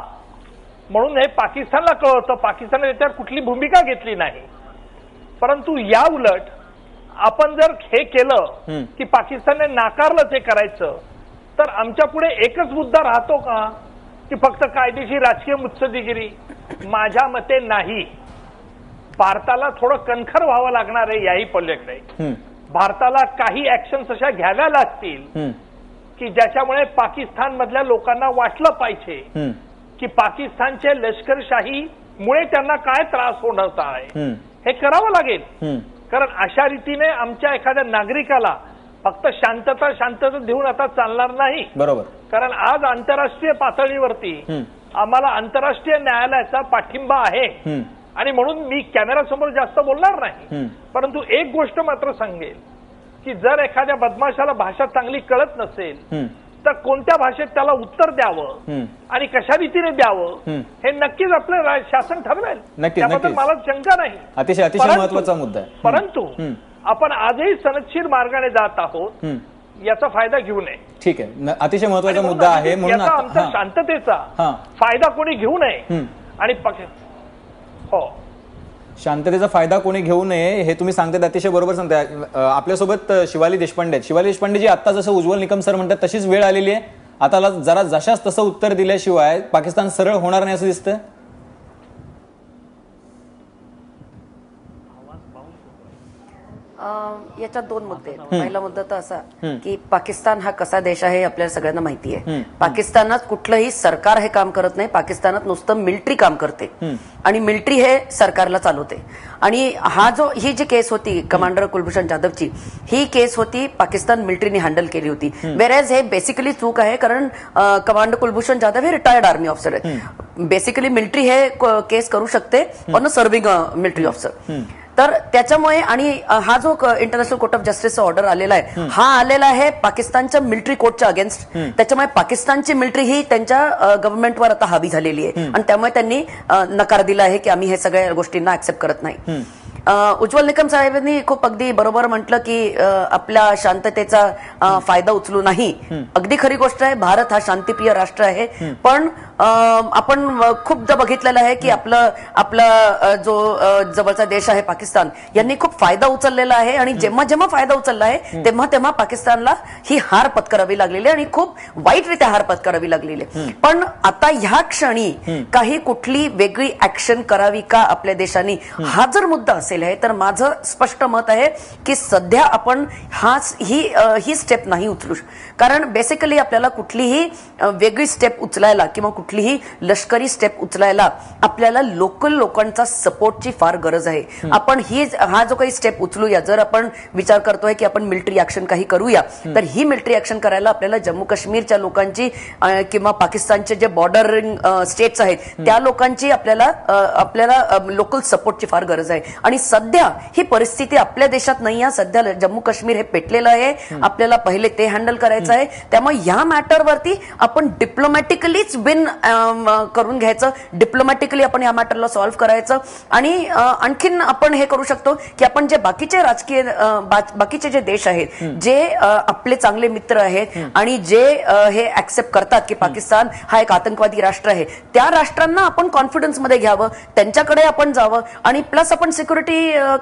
म्हणून हे पाकिस्तानला कळवतं, पाकिस्तानने त्याच्यावर कुठली भूमिका घेतली नाही. परंतु या उलट आपण जर हे केलं की पाकिस्तानने नाकारलं ते करायचं, तर आमच्या पुढे एकच मुद्दा राहतो का की फक्त कायदेशीर राजकीय मुत्सद्देगिरी? माझ्या मते नाही. भारताला थोडं कणखर व्हावं लागणार आहे याही पलीकडे. भारताला काही ऍक्शन्स अशा घ्याव्या लागतील की ज्याच्यामुळे पाकिस्तानमधल्या लोकांना वाटलं पाहिजे की पाकिस्तानचे लष्करशाहीमुळे त्यांना काय त्रास होणार आहे हे करावं लागेल. कारण अशा रीतीने आमच्या एखाद्या नागरिकाला फक्त शांतता देऊन आता चालणार नाही. बरोबर. कारण आज आंतरराष्ट्रीय पातळीवरती आम्हाला आंतरराष्ट्रीय न्यायालयाचा पाठिंबा आहे आणि म्हणून मी कॅमेरासमोर जास्त बोलणार नाही. परंतु एक गोष्ट मात्र सांगेल की जर एखाद्या बदमाशाला भाषा चांगली कळत नसेल तर कोणत्या भाषेत त्याला उत्तर द्यावं आणि कशा रीतीने द्यावं हे नक्कीच आपलं शासन ठरवेल. त्याबद्दल मला शंका नाही. अतिशय महत्त्वाचा मुद्दा आहे. परंतु आपण आजही सनदशीर मार्गाने जात आहोत याचा फायदा घेऊ नये. ठीक आहे, अतिशय महत्त्वाचा मुद्दा आहे. म्हणून आमच्या शांततेचा फायदा कोणी घेऊ नये आणि शांततेचा फायदा कोणी घेऊ नये हे तुम्ही सांगताय, अतिशय बरोबर सांगताय. आपल्यासोबत शिवाली देशपांडे आहेत. शिवाली देशपांडेजी, आता जसं उज्ज्वल निकम सर म्हणतात तशीच वेळ आलेली आहे. आता जरा जशाच तसं उत्तर दिल्याशिवाय पाकिस्तान सरळ होणार नाही असं दिसतं. याच्यात दोन मुद्दे आहेत. पहिला मुद्दा तर असा की पाकिस्तान हा कसा देश आहे हे आपल्याला सगळ्यांना माहिती आहे. पाकिस्तानात कुठलंही सरकार हे काम करत नाही. पाकिस्तानात नुसतं मिलिटरी काम करते आणि मिलिटरी हे सरकारला चालवते. आणि ही जी केस होती कमांडर कुलभूषण जाधवची, ही केस होती पाकिस्तान मिलिटरीने हँडल केली होती. वेरॅज हे बेसिकली चूक आहे, कारण कमांडर कुलभूषण जाधव हे रिटायर्ड आर्मी ऑफिसर आहे. बेसिकली मिलिटरी हे केस करू शकते on a serving military officer. तर त्याच्यामुळे आणि हा जो इंटरनॅशनल कोर्ट ऑफ जस्टिसचा ऑर्डर आलेला आहे, हा आलेला आहे पाकिस्तानच्या मिलिटरी कोर्टच्या अगेन्स्ट. त्याच्यामुळे पाकिस्तानची मिलिटरी ही त्यांच्या गव्हर्नमेंटवर आता हावी झालेली आहे आणि त्यामुळे त्यांनी नकार दिला आहे की आम्ही हे सगळ्या गोष्टींना ऍक्सेप्ट करत नाही. उज्ज्वल निकम साहेबांनी खूप अगदी बरोबर म्हटलं की आपल्या शांततेचा फायदा उचलू नाही. अगदी खरी गोष्ट आहे, भारत हा शांतिप्रिय राष्ट्र आहे. पण आपण खूपदा बघितलेलं आहे की आपला जो जवळचा देश आहे पाकिस्तान, यांनी खूप फायदा उचललेला आहे आणि जेव्हा जेव्हा फायदा उचलला आहे तेव्हा तेव्हा पाकिस्तानला ही हार पत्करावी लागलेली आणि खूप वाईटरित्या हार पत्करावी लागलेली. पण आता ह्या क्षणी काही कुठली वेगळी ऍक्शन करावी का आपल्या देशाने, हा जर मुद्दा असेल तर माझं स्पष्ट मत आहे की सध्या आपण ही स्टेप नाही उचलू. कारण बेसिकली आपल्याला कुठलीही वेगळी स्टेप उचलायला किंवा कुठलीही लष्करी स्टेप उचलायला आपल्याला लोकल लोकांचा सपोर्टची फार गरज आहे. आपण हा जो काही स्टेप उचलूया, जर आपण विचार करतोय की आपण मिलिटरी ऍक्शन काही करूया, तर ही मिलिटरी ऍक्शन करायला आपल्याला जम्मू काश्मीरच्या लोकांची किंवा पाकिस्तानचे जे बॉर्डरिंग स्टेट्स आहेत त्या लोकांची आपल्याला लोकल सपोर्टची फार गरज आहे. आणि सध्या ही परिस्थिती आपल्या देशात नाही आहे. सध्या जम्मू काश्मीर हे पेटलेलं आहे, आपल्याला पहिले ते हँडल करायचं आहे. त्यामुळे या मॅटरवरती आपण डिप्लोमॅटिकलीच विन करून घ्यायचं, डिप्लोमॅटिकली आपण या मॅटरला सॉल्व्ह करायचं. आणि आणखीन आपण हे करू शकतो की आपण जे बाकीचे जे देश आहेत, जे आपले चांगले मित्र आहेत आणि जे हे ऍक्सेप्ट करतात की पाकिस्तान हा एक आतंकवादी राष्ट्र आहे, त्या राष्ट्रांना आपण कॉन्फिडन्स मध्ये घ्यावं, त्यांच्याकडे आपण जावं. आणि प्लस आपण सिक्युरिटी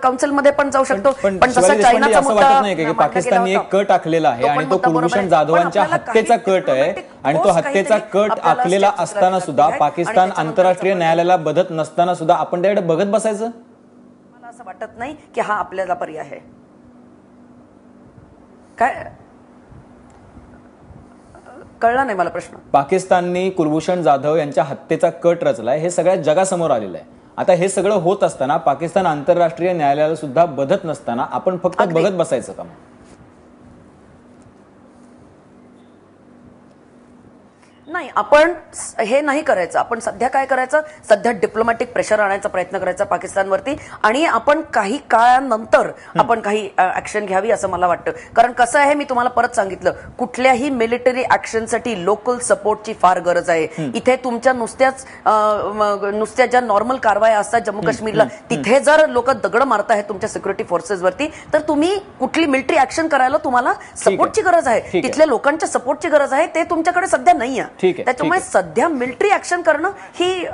काउन्सिलमध्ये पण जाऊ शकतो. पण जसं चायनाचा मुद्दा पाकिस्तानने एक कट आखलेला आहे आणि तो कुलभूषण जाधवांच्या हत्येचा कट आहे आणि तो हत्येचा कट आखलेला असताना सुद्धा पाकिस्तान आंतरराष्ट्रीय न्यायालयाला बदत नसताना सुद्धा आपण त्याकडे बघत बसायचं? मला असं वाटत नाही की हा आपल्याला पर्याय आहे. काय कळला नाही मला प्रश्न. पाकिस्तानने कुलभूषण जाधव यांच्या हत्येचा कट रचलाय, हे सगळ्या जगासमोर आलेलं आहे. आता हे सगळं होत असताना पाकिस्तान आंतरराष्ट्रीय न्यायालयाला सुद्धा बदत नसताना आपण फक्त बघत बसायचं का? नाही, आपण हे नाही करायचं. आपण सध्या काय करायचं, सध्या डिप्लोमॅटिक प्रेशर आणायचा प्रयत्न करायचा पाकिस्तानवरती आणि आपण काही काळानंतर आपण काही ऍक्शन घ्यावी असं मला वाटतं. कारण कसं आहे, मी तुम्हाला परत सांगितलं, कुठल्याही मिलिटरी ऍक्शनसाठी लोकल सपोर्टची फार गरज आहे. इथे तुमच्या नुसत्या ज्या नॉर्मल कारवाया असतात जम्मू काश्मीरला, तिथे जर लोक दगड मारत आहेत तुमच्या सिक्युरिटी फोर्सेसवरती, तर तुम्ही कुठली मिलिटरी ऍक्शन करायला तुम्हाला सपोर्टची गरज आहे, तिथल्या लोकांच्या सपोर्टची गरज आहे. ते तुमच्याकडे सध्या नाही आहे. त्याच्यामुळे सध्या मिलिटरी ऍक्शन करणं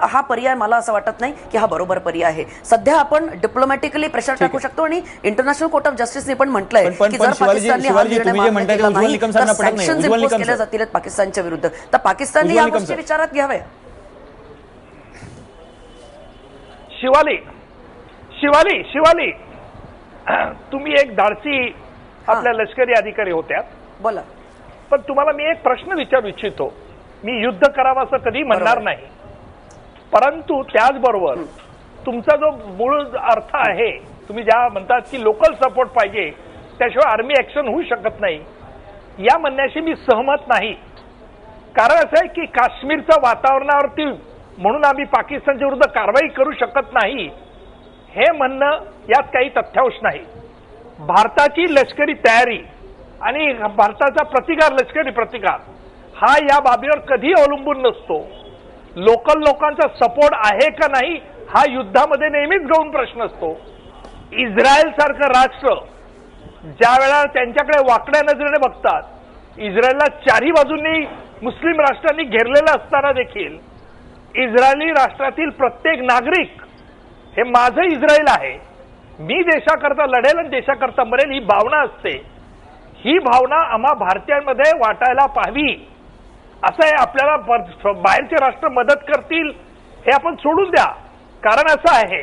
हा पर्याय मला असं वाटत नाही की हा बरोबर पर्याय आहे. सध्या आपण डिप्लोमॅटिकली प्रेशर टाकू शकतो आणि इंटरनॅशनल कोर्ट ऑफ जस्टिसने पण म्हटलंय की जर पाकिस्तानने हा निर्णय मान्य केला नाही तर सँक्शन्स इम्पोज केल्या जातील पाकिस्तानच्या विरुद्ध. तर पाकिस्तानने या गोष्टी विचारात घ्याव्या. शिवाली तुम्ही एक धाडसी आपल्या लष्करी अधिकारी होत्या. बोला. पण तुम्हाला मी एक प्रश्न विचारू इच्छितो. मी युद्ध करावं असं कधी म्हणणार नाही, परंतु त्याचबरोबर तुमचा जो मूळ अर्थ आहे, तुम्ही ज्या म्हणतात की लोकल सपोर्ट पाहिजे, त्याशिवाय आर्मी ऍक्शन होऊ शकत नाही, या म्हणण्याशी मी सहमत नाही. कारण असं आहे की काश्मीरच्या वातावरणावरती म्हणून आम्ही पाकिस्तानच्या विरुद्ध कारवाई करू शकत नाही, हे म्हणणं यात काही तथ्यांश नाही. भारताची लष्करी तयारी आणि भारताचा प्रतिकार, लष्करी प्रतिकार हा या बाबीवर कधी अवलंबून नसतो. लोकल लोकांचा सपोर्ट आहे का नाही हा युद्धामध्ये नेहमीच गौण प्रश्न असतो. इस्रायल सारखं राष्ट्र ज्या वेळा त्यांच्याकडे वाकड्या नजरेने बघतात, इस्रायलला चारही बाजूंनी मुस्लिम राष्ट्रांनी घेरलेलं असताना देखील इस्रायली राष्ट्रातील प्रत्येक नागरिक हे माझं इस्रायल आहे, मी देशाकरता लढेल आणि देशाकरता मरेल, ही भावना असते. ही भावना आम्हा भारतीयांमध्ये वाटायला पाहावी. असं आहे, आपल्याला बाहेरचे राष्ट्र मदत करतील हे आपण सोडून द्या. कारण असं आहे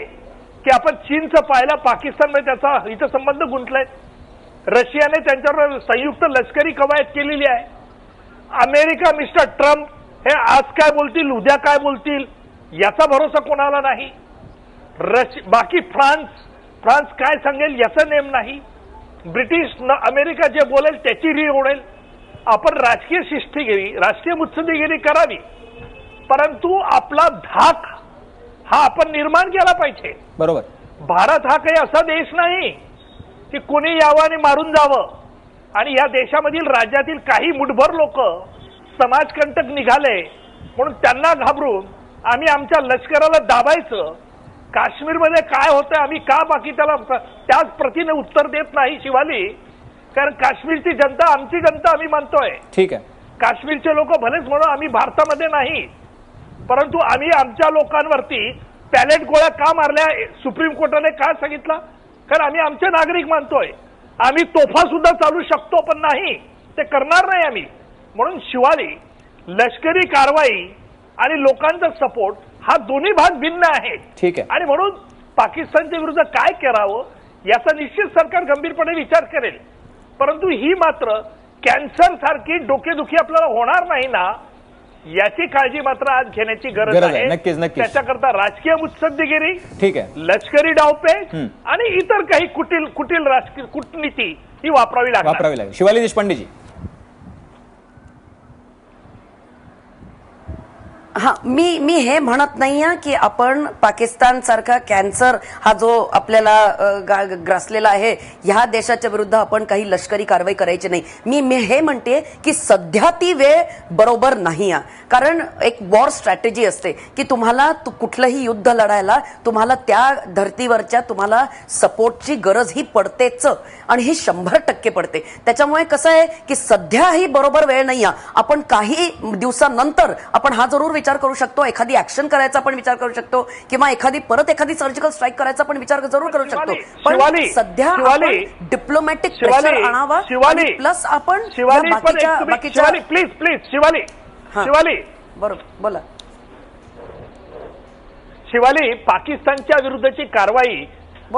की आपण चीनचं पाहिलं, पाकिस्तानमध्ये त्याचा हितसंबंध गुंतलाय. रशियाने त्यांच्यावर संयुक्त लष्करी कवायत केलेली आहे. अमेरिका, मिस्टर ट्रम्प हे आज काय बोलतील उद्या काय बोलतील याचा भरोसा कोणाला नाही. बाकी फ्रान्स काय सांगेल याचा नेम नाही. अमेरिका जे बोलेल त्याची री ओढेल. आपण राजकीय शिस्तीगिरी, राजकीय मुत्सद्देगिरी करावी, परंतु आपला धाक हा आपण निर्माण केला पाहिजे. बरोबर. भारत हा काही असा देश नाही की कोणी यावं आणि मारून जावं. आणि या देशामधील राज्यातील काही मुठभर लोक समाजकंटक निघाले म्हणून त्यांना घाबरून आम्ही आमच्या लष्कराला दाबायचं. काश्मीरमध्ये काय होतं आम्ही का बाकी त्याला त्याच प्रतीने उत्तर देत नाही शिवाली, कारण काश्मीरची जनता आमची जनता आम्ही मानतोय. ठीक आहे. काश्मीरचे लोक भलेच म्हणून आम्ही भारतामध्ये नाही, परंतु आम्ही आमच्या लोकांवरती पॅलेट गोळ्या का मारल्या सुप्रीम कोर्टाने का सांगितलं, कारण आम्ही आमचे नागरिक मानतोय. आम्ही तोफा सुद्धा चालू शकतो पण नाही, ते करणार नाही आम्ही. म्हणून शिवाली लष्करी कारवाई आणि लोकांचा सपोर्ट हा दोन्ही भाग भिन्न आहे. ठीक आहे. आणि म्हणून पाकिस्तानच्या विरुद्ध काय करावं याचा निश्चित सरकार गंभीरपणे विचार करेल. परंतु ही मात्र कॅन्सर सारखी डोकेदुखी आपल्याला होणार नाही ना याची काळजी मात्र आज घेण्याची गरज आहे. नक्कीच नक्कीच. त्याच्याकरता राजकीय मुत्सद्देगिरी, ठीक आहे, लष्करी डावपेच आणि इतर काही कुटील राजकीय कूटनीती ही वापरावी लागेल. शिवाली देशपांडेजी. हा, मी हे म्हणत नाहीये की आपण पाकिस्तान सारखा कॅन्सर हा जो आपल्याला ग्रासलेला आहे ह्या देशाच्या विरुद्ध आपण काही लष्करी कारवाई करायची नाही. मी हे म्हणते की सध्या ती वेळ बरोबर नाही आहे. कारण एक वॉर स्ट्रॅटेजी असते की तुम्हाला कुठलंही युद्ध लढायला तुम्हाला त्या धर्तीवरच्या तुम्हाला सपोर्टची गरज ही पडतेच आणि ही 100% पडते. त्याच्यामुळे कसं आहे की सध्या ही बरोबर वेळ नाही आहे. आपण काही दिवसानंतर आपण हा जरूर विचार करू शकतो, एखादी ऍक्शन करायचा पण विचार करू शकतो किंवा एखादी सर्जिकल स्ट्राईक करायचा पण विचार जरूर करू शकतो. पण सध्या डिप्लोमॅटिक प्रेशर आणावा आणि प्लस आपण बाकीच्या शिवाली बरोबर बोला. शिवाली पाकिस्तानच्या विरुद्धची कारवाई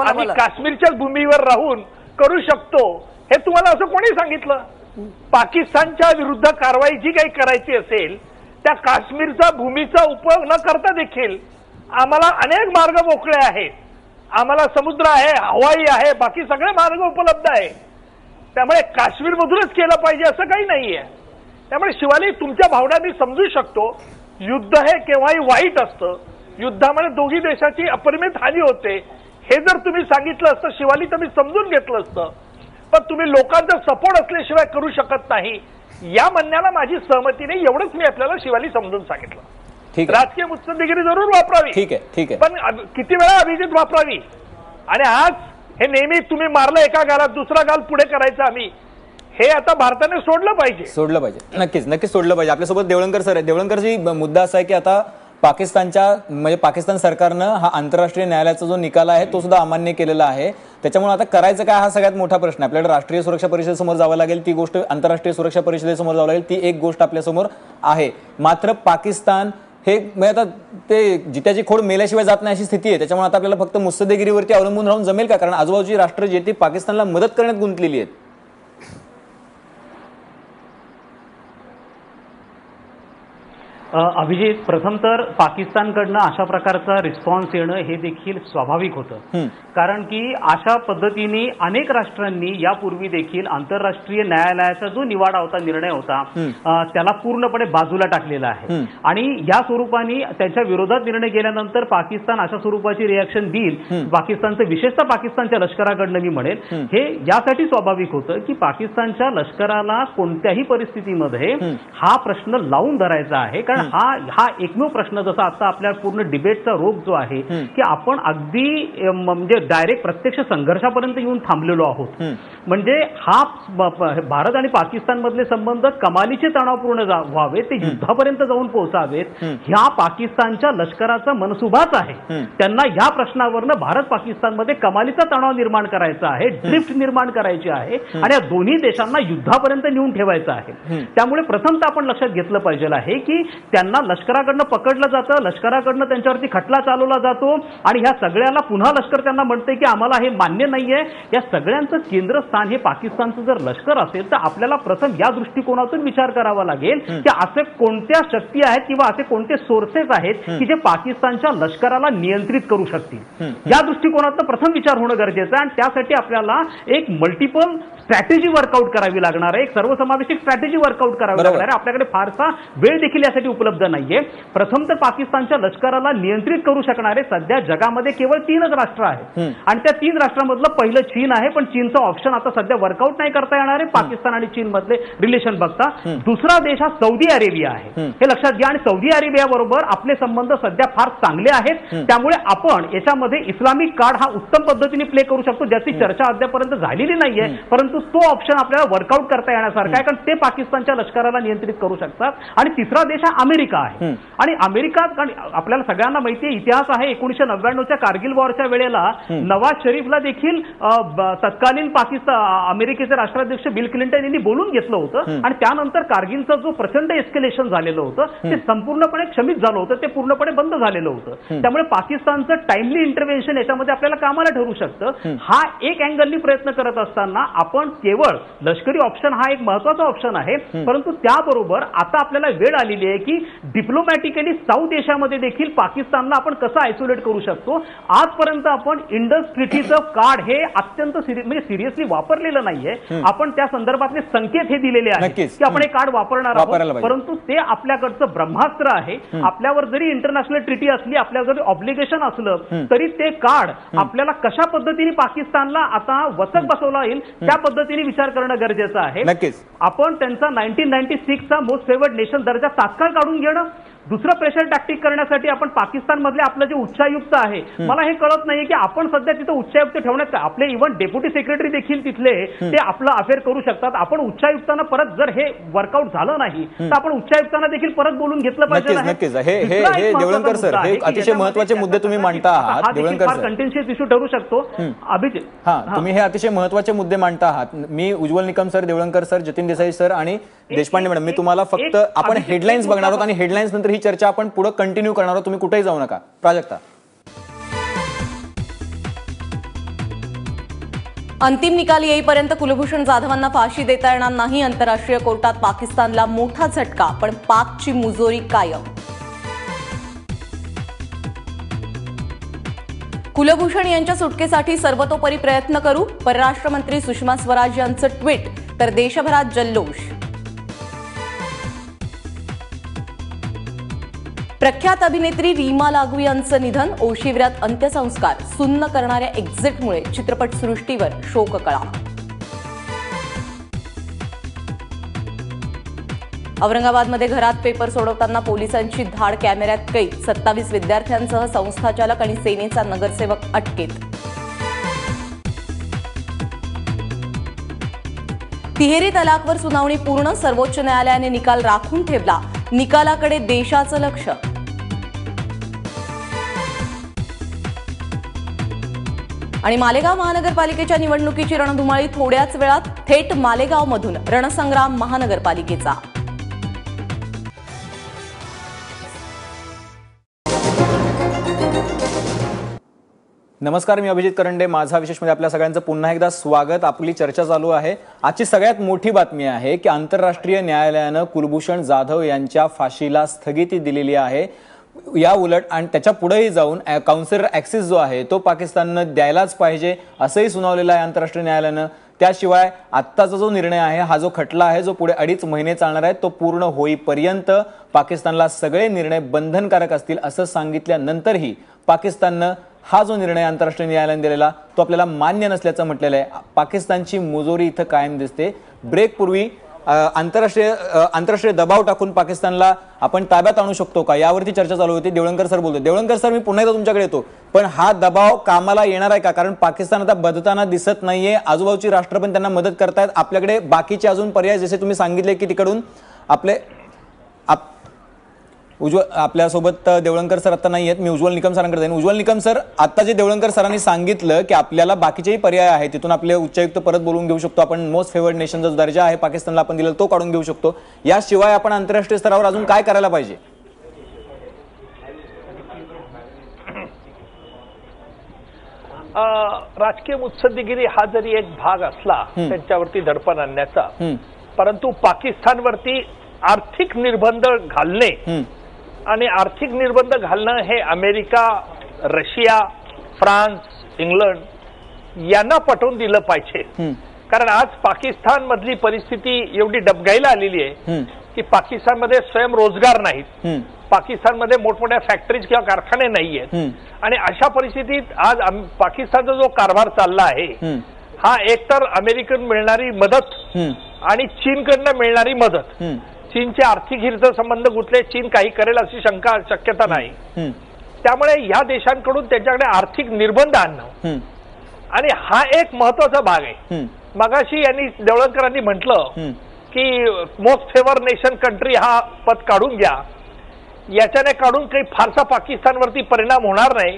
आम्ही काश्मीरच्या भूमीवर राहून करू शकतो हे तुम्हाला असं कोणी सांगितलं? पाकिस्तानच्या विरुद्ध कारवाई जी काही करायची असेल त्या काश्मीरचा भूमीचा उपयोग न करता देखील आम्हाला अनेक मार्ग मोकळे आहेत. आम्हाला समुद्र आहे, हवाई आहे, बाकी सगळे मार्ग उपलब्ध आहे. त्यामुळे काश्मीरमधूनच केलं पाहिजे असं काही नाहीये. त्यामुळे शिवाली तुमच्या भावना मी समजू शकतो. युद्ध हे केव्हाही वाईट असतं. युद्धामुळे दोघी देशाची अपरिमित हानी होते हे जर तुम्ही सांगितलं असतं शिवाली तर मी समजून घेतलं असतं. पण तुम्ही लोकांचा सपोर्ट असल्याशिवाय करू शकत नाही या म्हणण्याला माझी सहमती नाही. एवढंच मी आपल्याला शिवाली समजून सांगितलं. राजकीय मुत्सद्देगिरी जरूर वापरावी, ठीक आहे, पण किती वेळा अभिजित वापरावी. आणि आज हे नेहमी तुम्ही मारलं एका गालात दुसरा गाल पुढे करायचं आम्ही हे आता भारताने सोडलं पाहिजे. नक्कीच सोडलं पाहिजे. आपल्यासोबत देवळणकर सर आहे. देवळणकरजी, मुद्दा असा आहे की आता पाकिस्तान सरकारनं हा आंतरराष्ट्रीय न्यायालयाचा जो निकाल आहे तो सुद्धा अमान्य केलेला आहे. त्याच्यामुळे आता करायचं काय हा सगळ्यात मोठा प्रश्न आहे. आपल्याला राष्ट्रीय सुरक्षा परिषदेसमोर जावं लागेल, ती गोष्ट आंतरराष्ट्रीय सुरक्षा परिषदेसमोर जावं लागेल, ती एक गोष्ट आपल्यासमोर आहे. मात्र पाकिस्तान हे आता ते जित्याची खोड मेल्याशिवाय जात नाही अशी स्थिती आहे. त्याच्यामुळे आता आपल्याला फक्त मुत्सद्देगिरीवरती अवलंबून राहून जमेल का? कारण आजूबाजूची राष्ट्र जे ती पाकिस्तानला मदत करण्यात गुंतलेली आहेत. अभिजित, प्रथम तर पाकिस्तानकडनं अशा प्रकारचा रिस्पॉन्स येणं हे देखील स्वाभाविक होतं. कारण की अशा पद्धतीने अनेक राष्ट्रांनी यापूर्वी देखील आंतरराष्ट्रीय न्यायालयाचा जो निवाडा होता, निर्णय होता, त्याला पूर्णपणे बाजूला टाकलेला आहे. आणि या स्वरूपाने त्यांच्या विरोधात निर्णय गेल्यानंतर पाकिस्तान अशा स्वरूपाची रिॲक्शन देईल. पाकिस्तानचं, विशेषतः पाकिस्तानच्या लष्कराकडनं मी म्हणेन, हे यासाठी स्वाभाविक होतं की पाकिस्तानच्या लष्कराला कोणत्याही परिस्थितीमध्ये हा प्रश्न लावून धरायचा आहे. कारण हा एकमेव प्रश्न, जसा आता आपल्या पूर्ण डिबेटचा रोग जो आहे की आपण अगदी म्हणजे डायरेक्ट प्रत्यक्ष संघर्षापर्यंत येऊन थांबलेलो आहोत. म्हणजे हा भारत आणि पाकिस्तान मधले संबंध कमालीचे तणावपूर्ण व्हावे, ते युद्धापर्यंत जाऊन पोहोचावेत, ह्या पाकिस्तानच्या लष्कराचा मनसुबाच आहे. त्यांना या प्रश्नावरनं भारत पाकिस्तानमध्ये कमालीचा तणाव निर्माण करायचा आहे, ड्रिफ्ट निर्माण करायची आहे आणि या दोन्ही देशांना युद्धापर्यंत नेऊन ठेवायचं आहे. त्यामुळे प्रथमतः आपण लक्षात घेतलं पाहिजे आहे की त्यांना लष्कराकडनं पकडलं जातं, लष्कराकडनं त्यांच्यावरती खटला चालवला जातो आणि ह्या सगळ्याला पुन्हा लष्कर त्यांना म्हणते की आम्हाला हे मान्य नाहीये. या सगळ्यांचं केंद्रस्थान हे पाकिस्तानचं जर लष्कर असेल तर आपल्याला प्रथम या दृष्टिकोनातून विचार करावा लागेल की असे कोणत्या शक्ती आहेत किंवा असे कोणते सोर्सेस आहेत की जे पाकिस्तानच्या लष्कराला नियंत्रित करू शकतील. या दृष्टिकोनातून प्रथम विचार होणं गरजेचं आहे आणि त्यासाठी आपल्याला एक मल्टिपल स्ट्रॅटेजी वर्कआउट करावी लागणार आहे, एक सर्वसमावेशक स्ट्रॅटेजी वर्कआउट करावी लागणार आहे. आपल्याकडे फारसा वेळ देखील यासाठी उपलब्ध नाहीये. प्रथम तर पाकिस्तानच्या लष्कराला नियंत्रित करू शकणारे सध्या जगामध्ये केवळ 3च राष्ट्र आहेत आणि त्या 3 राष्ट्रांमधलं पहिलं चीन आहे. पण चीनचं ऑप्शन आता सध्या वर्कआउट नाही करता येणार आहे पाकिस्तान आणि चीन मधले रिलेशन बघता. दुसरा देश हा सौदी अरेबिया आहे, हे लक्षात घ्या. आणि सौदी अरेबिया बरोबर आपले संबंध सध्या फार चांगले आहेत. त्यामुळे आपण याच्यामध्ये इस्लामिक कार्ड हा उत्तम पद्धतीने प्ले करू शकतो, ज्याची चर्चा अद्यापर्यंत झालेली नाहीये. परंतु तो ऑप्शन आपल्याला वर्कआउट करता येण्यासारखा आहे, कारण ते पाकिस्तानच्या लष्कराला नियंत्रित करू शकतात. आणि तिसरा देश हा अमेरिका आहे. आणि अमेरिका, कारण आपल्याला सगळ्यांना माहिती आहे, इतिहास आहे, 1999च्या कारगिल वॉरच्या वेळेला नवाज शरीफला देखील तत्कालीन अमेरिकेचे राष्ट्राध्यक्ष बिल क्लिंटन यांनी बोलून घेतलं होतं आणि त्यानंतर कारगिलचं जो प्रचंड एस्केलेशन झालेलं होतं ते संपूर्णपणे क्षमित झालं होतं, ते पूर्णपणे बंद झालेलं होतं. त्यामुळे पाकिस्तानचं टाइमली इंटरव्हेन्शन याच्यामध्ये आपल्याला कामाला ठरू शकतं. हा एक अँगलनी प्रयत्न करत असताना आपण केवळ लष्करी ऑप्शन हा एक महत्वाचा ऑप्शन आहे, परंतु त्याबरोबर आता आपल्याला वेळ आलेली आहे की डिप्लोमॅटिकली साऊथ एशियामध्ये देखील पाकिस्तानला आपण कसं आयसोलेट करू शकतो. आजपर्यंत आपण इंडस ट्रिटीचं कार्ड हे अत्यंत सिरियसली वापरलेलं नाहीये. आपण त्या संदर्भातले संकेत हे दिलेले आहेत की आपण हे कार्ड वापरणार आहोत, परंतु ते आपल्याकडचं ब्रह्मास्त्र आहे. आपल्यावर जरी इंटरनॅशनल ट्रिटी असली, आपल्यावर जरी ऑब्लिगेशन असलं तरी ते कार्ड आपल्याला कशा पद्धतीने पाकिस्तानला आता वचक बसवला येईल त्या पद्धतीने विचार करणं गरजेचं आहे. आपण त्यांचा 1996चा मोस्ट फेवर्ड नेशन दर्जा तात्काळ काढून घेणं. दुसरं प्रेशर टॅक्टिक करण्यासाठी आपण पाकिस्तान मधले आपलं जे उच्चायुक्त आहे, मला हे कळत नाहीये की आपण सध्या तिथं उच्चायुक्त ठेवण्यात, आपले इव्हन डेप्युटी सेक्रेटरी देखील तिथले ते आपलं अफेअर करू शकतात. आपण उच्चायुक्तांना परत, जर हे वर्कआउट झालं नाही तर आपण उच्चायुक्तांना देखील परत बोलून घेतलं पाहिजे. हे देवळणकर सर, हे अतिशय महत्त्वाचे मुद्दे तुम्ही मांडता आहात. देवळणकर सर, कंटेन्शियस इश्यू ठरू शकतो. अभिजित, तुम्ही हे अतिशय महत्त्वाचे मुद्दे मांडता आहात. मी Ujjwal Nikam sir, Devalankar sir, Jatin Desai sir आणि देशपांडे मॅडम, मी तुम्हाला फक्त आपण हेडलाईन्स बघणार आहोत आणि हेडलाईन्स नंतर ही चर्चा आपण पुढे कंटिन्यू करणार आहोत. तुम्ही कुठेही जाऊ नका. प्राजक्ता, अंतिम निकाल येईपर्यंत कुलभूषण जाधवांना फाशी देता येणार नाही. आंतरराष्ट्रीय कोर्टात पाकिस्तानला मोठा झटका, पण पाकची मुजोरी कायम. कुलभूषण यांच्या सुटकेसाठी सर्वतोपरी प्रयत्न करू, परराष्ट्र मंत्री सुषमा स्वराज यांचं ट्विट. तर देशभरात जल्लोष. प्रख्यात अभिनेत्री रीमा लागू यांचं निधन, ओशिवऱ्यात अंत्यसंस्कार. सुन्न करणाऱ्या एक्झिटमुळे चित्रपटसृष्टीवर शोककळा. औरंगाबादमध्ये घरात पेपर सोडवताना पोलिसांची धाड, कॅमेऱ्यात कैद. 27 विद्यार्थ्यांसह संस्थाचालक आणि सेनेचा नगरसेवक अटकेत. तिहेरी तलाकवर सुनावणी पूर्ण, सर्वोच्च न्यायालयाने निकाल राखून ठेवला. निकालाकडे देशाचं लक्ष. आणि मालेगाव महानगरपालिकेच्या निवडणुकीची रणधुमाळी थोड्याच वेळात. थेट मालेगावमधून रणसंग्राम महानगरपालिकेचा. नमस्कार, मी अभिजित करंडे. माझा विशेषमध्ये आपल्या सगळ्यांचं पुन्हा एकदा स्वागत. आपली चर्चा चालू आहे. आजची सगळ्यात मोठी बातमी आहे की आंतरराष्ट्रीय न्यायालयानं कुलभूषण जाधव यांच्या फाशीला स्थगिती दिलेली आहे. या उलट आणि त्याच्या पुढेही जाऊन काउन्सिलर ॲक्सेस जो आहे तो पाकिस्ताननं द्यायलाच पाहिजे असंही सुनावलेलं आहे आंतरराष्ट्रीय न्यायालयानं. त्याशिवाय आत्ताचा जो निर्णय आहे, हा जो खटला आहे जो पुढे 2.5 महिने चालणार आहे, तो पूर्ण होईपर्यंत पाकिस्तानला सगळे निर्णय बंधनकारक असतील असं सांगितल्यानंतरही पाकिस्ताननं हा जो निर्णय आंतरराष्ट्रीय न्यायालयाने दिलेला तो आपल्याला मान्य नसल्याचं म्हटलेलं आहे. पाकिस्तानची मुजोरी इथं कायम दिसते. ब्रेकपूर्वी आंतरराष्ट्रीय दबाव टाकून पाकिस्तानला आपण ताब्यात आणू शकतो का, यावरती चर्चा चालू होती. देवळणकर सर बोलतो. देवळणकर सर, मी पुन्हा एकदा तुमच्याकडे येतो, पण हा दबाव कामाला येणार आहे का? कारण पाकिस्तान आता बदलताना दिसत नाहीये. आजूबाजूची राष्ट्र पण त्यांना मदत करतायत. आपल्याकडे बाकीचे अजून पर्याय, जसे तुम्ही सांगितले की तिकडून आपल्यासोबत देवळणकर सर आता नाही आहेत. मी उज्ज्वल निकम सरांकडे जाईन. उज्ज्वल निकम सर, आता जे देवळणकर सरांनी सांगितलं की आपल्याला बाकीचेही पर्याय आहेत, तिथून आपले उच्चायुक्त परत बोलून घेऊ शकतो, आपण मोस्ट फेवर्ड नेशनचा जो दर्जा आहे पाकिस्तानला आपण दिलेला तो काढून घेऊ शकतो. याशिवाय आपण आंतरराष्ट्रीय स्तरावर अजून काय करायला पाहिजे? राजकीय मुत्सद्देगिरी हा जरी एक भाग असला त्यांच्यावरती दडपण आणण्याचा, परंतु पाकिस्तानवरती आर्थिक निर्बंध घालणे आणि आर्थिक निर्बंध घालणं हे अमेरिका, रशिया, फ्रान्स, इंग्लंड यांना पटवून दिलं पाहिजे. कारण आज पाकिस्तान मधली परिस्थिती एवढी डबघाईला आलेली आहे की पाकिस्तानमध्ये स्वयंरोजगार नाहीत, पाकिस्तानमध्ये मोठमोठ्या फॅक्टरीज किंवा कारखाने नाहीयेत. आणि अशा परिस्थितीत आज पाकिस्तानचा जो कारभार चालला आहे हा एकतर अमेरिकन मिळणारी मदत आणि चीनकडनं मिळणारी मदत, चीनचे आर्थिक हितसंबंध गुंतले, चीन काही करेल अशी शक्यता नाही. त्यामुळे या देशांकडून त्यांच्याकडे आर्थिक निर्बंध आणणं आणि हा एक महत्वाचा भाग आहे. मगाशी यांनी देवळणकरांनी म्हटलं की मोस्ट फेवर नेशन कंट्री हा पद काढून घ्या. याच्याने काढून काही फारसा पाकिस्तानवरती परिणाम होणार नाही,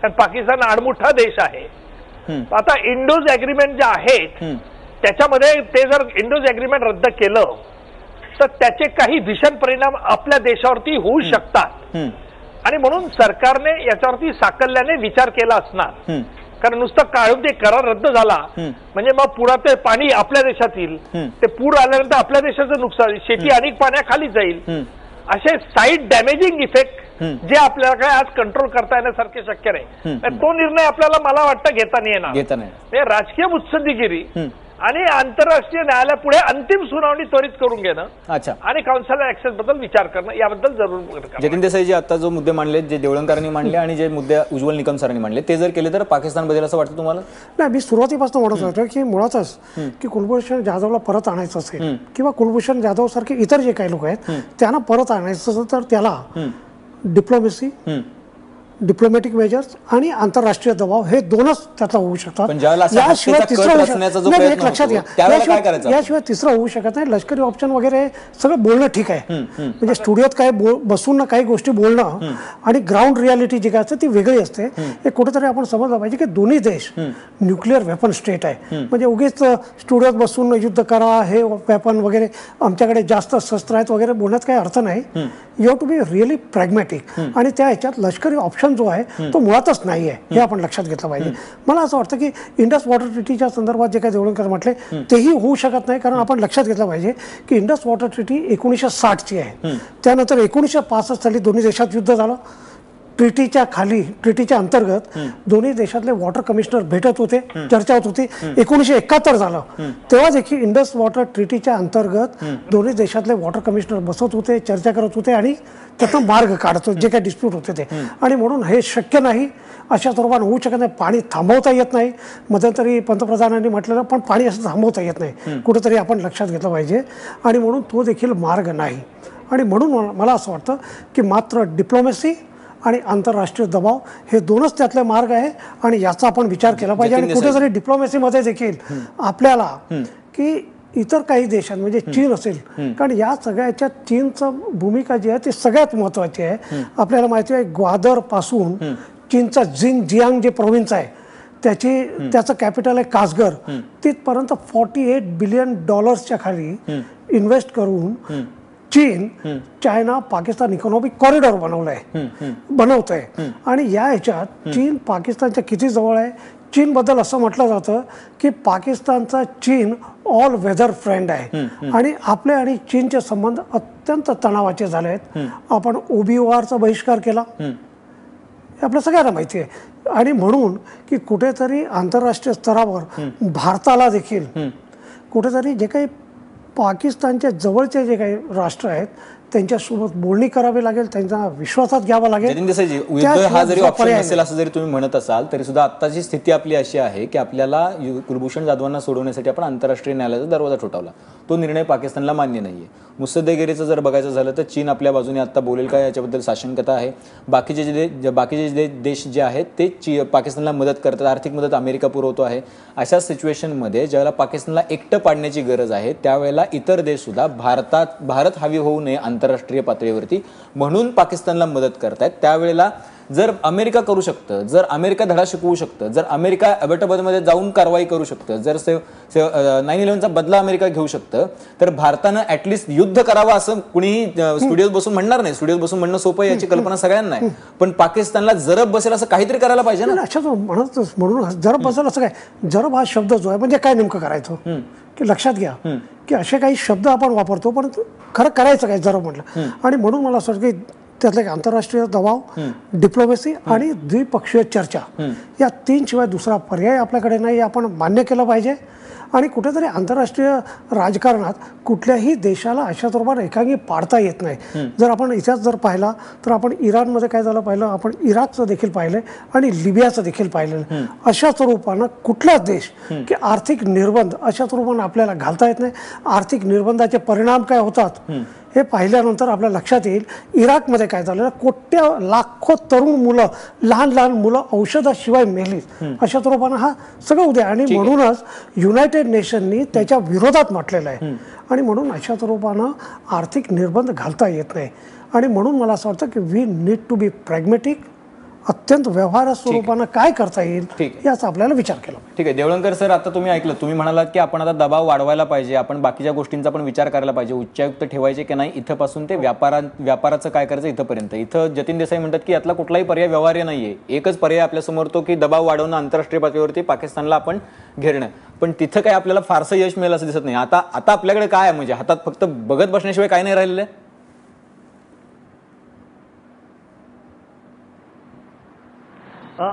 कारण पाकिस्तान आडमुठा देश आहे. आता इंडोज अग्रीमेंट जे आहेत त्याच्यामध्ये ते जर इंडोज अग्रीमेंट रद्द केलं तर त्याचे काही भीषण परिणाम आपल्या देशावरती होऊ शकतात. आणि म्हणून सरकारने याच्यावरती साकल्याने विचार केला असणार. कारण नुसतं काढून ते करार रद्द झाला म्हणजे मग पुराचे पाणी आपल्या देशात येईल, ते पूर आल्यानंतर आपल्या देशाचं नुकसान, शेती अनेक पाण्याखाली जाईल, असे साईड डॅमेजिंग इफेक्ट जे आपल्याला आज कंट्रोल करता येण्यासारखे शक्य नाही. तो निर्णय आपल्याला मला वाटतं घेता नाही येणार. राजकीय मुत्सद्देगिरी आणि आंतरराष्ट्रीय न्यायालयापुढे अंतिम सुनावणी त्वरित करून घेणं आणि काउन्सिल ऍक्सेस बद्दल विचार करणं याबद्दल जरूर. जतीन देसाईजी, आता जो मुद्दे मांडले, जे देवळणकरांनी मांडले आणि जे मुद्दे उज्ज्वल निकम सरांनी मांडले, ते जर केले तर पाकिस्तान बदल असं वाटतं तुम्हाला? नाही, मी सुरुवातीपासून म्हणत होतो की मुळातच की कुलभूषण जाधवला परत आणायचं असेल किंवा कुलभूषण जाधव सारखे इतर जे काही लोक आहेत त्यांना परत आणायचं असेल तर त्याला डिप्लोमॅसी, डिप्लोमॅटिक मेजर्स आणि आंतरराष्ट्रीय दबाव हे दोनच त्याचा होऊ शकतात. याशिवाय तिसरं होऊ शकत नाही. लष्करी ऑप्शन वगैरे सगळं बोलणं ठीक आहे, म्हणजे स्टुडिओत काय बसून काही गोष्टी बोलणं आणि ग्राउंड रियालिटी जी काय असते ती वेगळी असते. हे कुठेतरी आपण समजलं पाहिजे की दोन्ही देश न्यूक्लिअर वेपन स्टेट आहे. म्हणजे उगीच स्टुडिओत बसून युद्ध करा, हे वेपन वगैरे आमच्याकडे जास्त शस्त्र आहेत वगैरे बोलण्यात काही अर्थ नाही. You have to be really pragmatic. आणि त्या ह्याच्यात लष्करी ऑप्शन जो आहे तो मुळातच नाही आहे, हे आपण लक्षात घेतलं पाहिजे. मला असं वाटतं की इंडस वॉटर ट्रिटीच्या संदर्भात जे काही देवळणकर म्हटले तेही होऊ शकत नाही, कारण आपण लक्षात घेतलं पाहिजे की इंडस वॉटर ट्रिटी 1960ची आहे. त्यानंतर 1965 साली दोन्ही देशात युद्ध झालं. ट्रिटीच्या अंतर्गत दोन्ही देशातले वॉटर कमिशनर भेटत होते, चर्चा होत होती. 1971 झालं तेव्हा देखील इंडस वॉटर ट्रिटीच्या अंतर्गत दोन्ही देशातले वॉटर कमिशनर बसत होते, चर्चा करत होते आणि त्यातून मार्ग काढत होते जे काही डिस्प्यूट होते ते. आणि म्हणून हे शक्य नाही, अशा स्वरूपात होऊ शकत नाही. पाणी थांबवता येत नाही. मध्यंतरी पंतप्रधानांनी म्हटलेलं पण पाणी असं थांबवता येत नाही, कुठेतरी आपण लक्षात घेतलं पाहिजे. आणि म्हणून तो देखील मार्ग नाही. आणि म्हणून मला असं वाटतं की मात्र डिप्लोमॅसी आणि आंतरराष्ट्रीय दबाव हे दोनच त्यातले मार्ग आहे आणि याचा आपण विचार केला पाहिजे. आणि कुठेतरी डिप्लोमॅसीमध्ये देखील आपल्याला की इतर काही देशात म्हणजे चीन असेल, कारण या सगळ्याच्या चीनचं भूमिका जी आहे ती सगळ्यात महत्वाची आहे. आपल्याला माहिती आहे ग्वादर पासून चीनचा जियांग जे प्रोव्हिन्स आहे त्याचं कॅपिटल आहे कासगर, तिथपर्यंत $48 बिलियन खाली इन्व्हेस्ट करून चीन चायना पाकिस्तान इकॉनॉमिक कॉरिडॉर बनवतंय. आणि या ह्याच्यात चीन पाकिस्तानच्या किती जवळ आहे. चीनबद्दल असं म्हटलं जातं की पाकिस्तानचा चीन ऑल वेदर फ्रेंड आहे आणि आपले आणि चीनचे संबंध अत्यंत तणावाचे झाले आहेत. आपण OBORचा बहिष्कार केला, हे आपल्या सगळ्यांना माहिती आहे. आणि म्हणून की कुठेतरी आंतरराष्ट्रीय स्तरावर भारताला देखील कुठेतरी जे काही पाकिस्तानच्या जवळचे जे काही राष्ट्र आहेत त्यांच्यासोबत बोलणी करावी लागेल, त्यांचा विश्वासात घ्यावा लागेल. जतीन देसाईजी, युद्ध हा जरी ऑप्शन नसेल असं जरी तुम्ही म्हणत असाल तरी सुद्धा आत्ताची स्थिती आपली अशी आहे की आपल्याला कुलभूषण जाधवांना सोडवण्यासाठी आपण आंतरराष्ट्रीय न्यायालयाचा दरवाजा ठोठावला. तो निर्णय पाकिस्तानला मान्य नाहीये. मुत्सद्देगिरीचं जर बघायचं झालं तर चीन आपल्या बाजूने आता बोलेल का याच्याबद्दल साशंकता आहे. बाकीचे देश जे आहेत ते पाकिस्तानला मदत करतात, आर्थिक मदत अमेरिका पुरवतो आहे. अशा सिच्युएशनमध्ये ज्यावेळेला पाकिस्तानला एकटं पाडण्याची गरज आहे त्यावेळेला इतर देश सुद्धा भारत हवी होऊ नये आंतरराष्ट्रीय पातळीवरती म्हणून पाकिस्तानला मदत करतायत. त्यावेळेला जर अमेरिका करू शकतं, जर अमेरिका धडा शिकवू शकतं, जर अमेरिका अबेटाबादमध्ये जाऊन कारवाई करू शकतं, जर 9/11चा बदला अमेरिका घेऊ शकतं, तर भारतानं ऍटलिस्ट युद्ध करावं असं कुणीही स्टुडिओत बसून म्हणणार नाही. स्टुडिओत बसून म्हणणं सोपं याची कल्पना सगळ्यांना आहे, पण पाकिस्तानला जरब बसेल असं काहीतरी करायला पाहिजे ना. अशाच म्हणून जरब बसेल असं काय, जरब हा शब्द जो आहे म्हणजे काय नेमकं करायचं की लक्षात घ्या की असे काही शब्द आपण वापरतो, पण खरं करायचं काय जरब म्हटलं. आणि म्हणून मला असं वाटतं की त्यातले आंतरराष्ट्रीय दबाव, डिप्लोमॅसी आणि द्विपक्षीय चर्चा या तीन शिवाय दुसरा पर्याय आपल्याकडे नाही, आपण मान्य केलं पाहिजे. आणि कुठेतरी आंतरराष्ट्रीय राजकारणात कुठल्याही देशाला अशा स्वरूपात एकांगी पाडता येत नाही. जर आपण इतिहास जर पाहिला तर आपण इराणमध्ये काय झालं पाहिलं, आपण इराकचं देखील पाहिलं आणि लिबियाचं देखील पाहिलं. अशा स्वरूपानं कुठलाच देश की आर्थिक निर्बंध अशा स्वरूपानं आपल्याला घालता येत नाही. आर्थिक निर्बंधाचे परिणाम काय होतात हे पाहिल्यानंतर आपल्या लक्षात येईल. इराकमध्ये काय झालं, लाखो तरुण मुलं, लहान लहान मुलं औषधाशिवाय मेली. अशा स्वरूपानं हा सगळं उद्या. आणि म्हणूनच युनायटेड नेशननी त्याच्या विरोधात म्हटलेलं आहे. आणि म्हणून अशा स्वरूपानं आर्थिक निर्बंध घालता येत नाही. आणि म्हणून मला असं वाटतं की वी नीड टू बी प्रॅग्मॅटिक, अत्यंत व्यवहार स्वरूपानं काय करता येईल याचा आपल्याला विचार केला. ठीक आहे देवळणकर सर, आता तुम्ही ऐकलं, तुम्ही म्हणालात की आपण आता दबाव वाढवायला पाहिजे, आपण बाकीच्या गोष्टींचा पण विचार करायला पाहिजे, उच्चायुक्त ठेवायचे की नाही, इथंपासून ते व्यापाराचं काय करायचं इथंपर्यंत. इथं जतीन देसाई म्हणतात की यातला कुठलाही पर्याय व्यवहार्य नाहीये, एकच पर्याय आपल्यासमोर तो की दबाव वाढवणं, आंतरराष्ट्रीय पातळीवरती पाकिस्तानला आपण घेरणं. पण तिथं काय आपल्याला फारसं यश मिळेल असं दिसत नाही. आता आपल्याकडे काय आहे, म्हणजे हातात फक्त बघत बसण्याशिवाय काय नाही राहिलेलं आहे.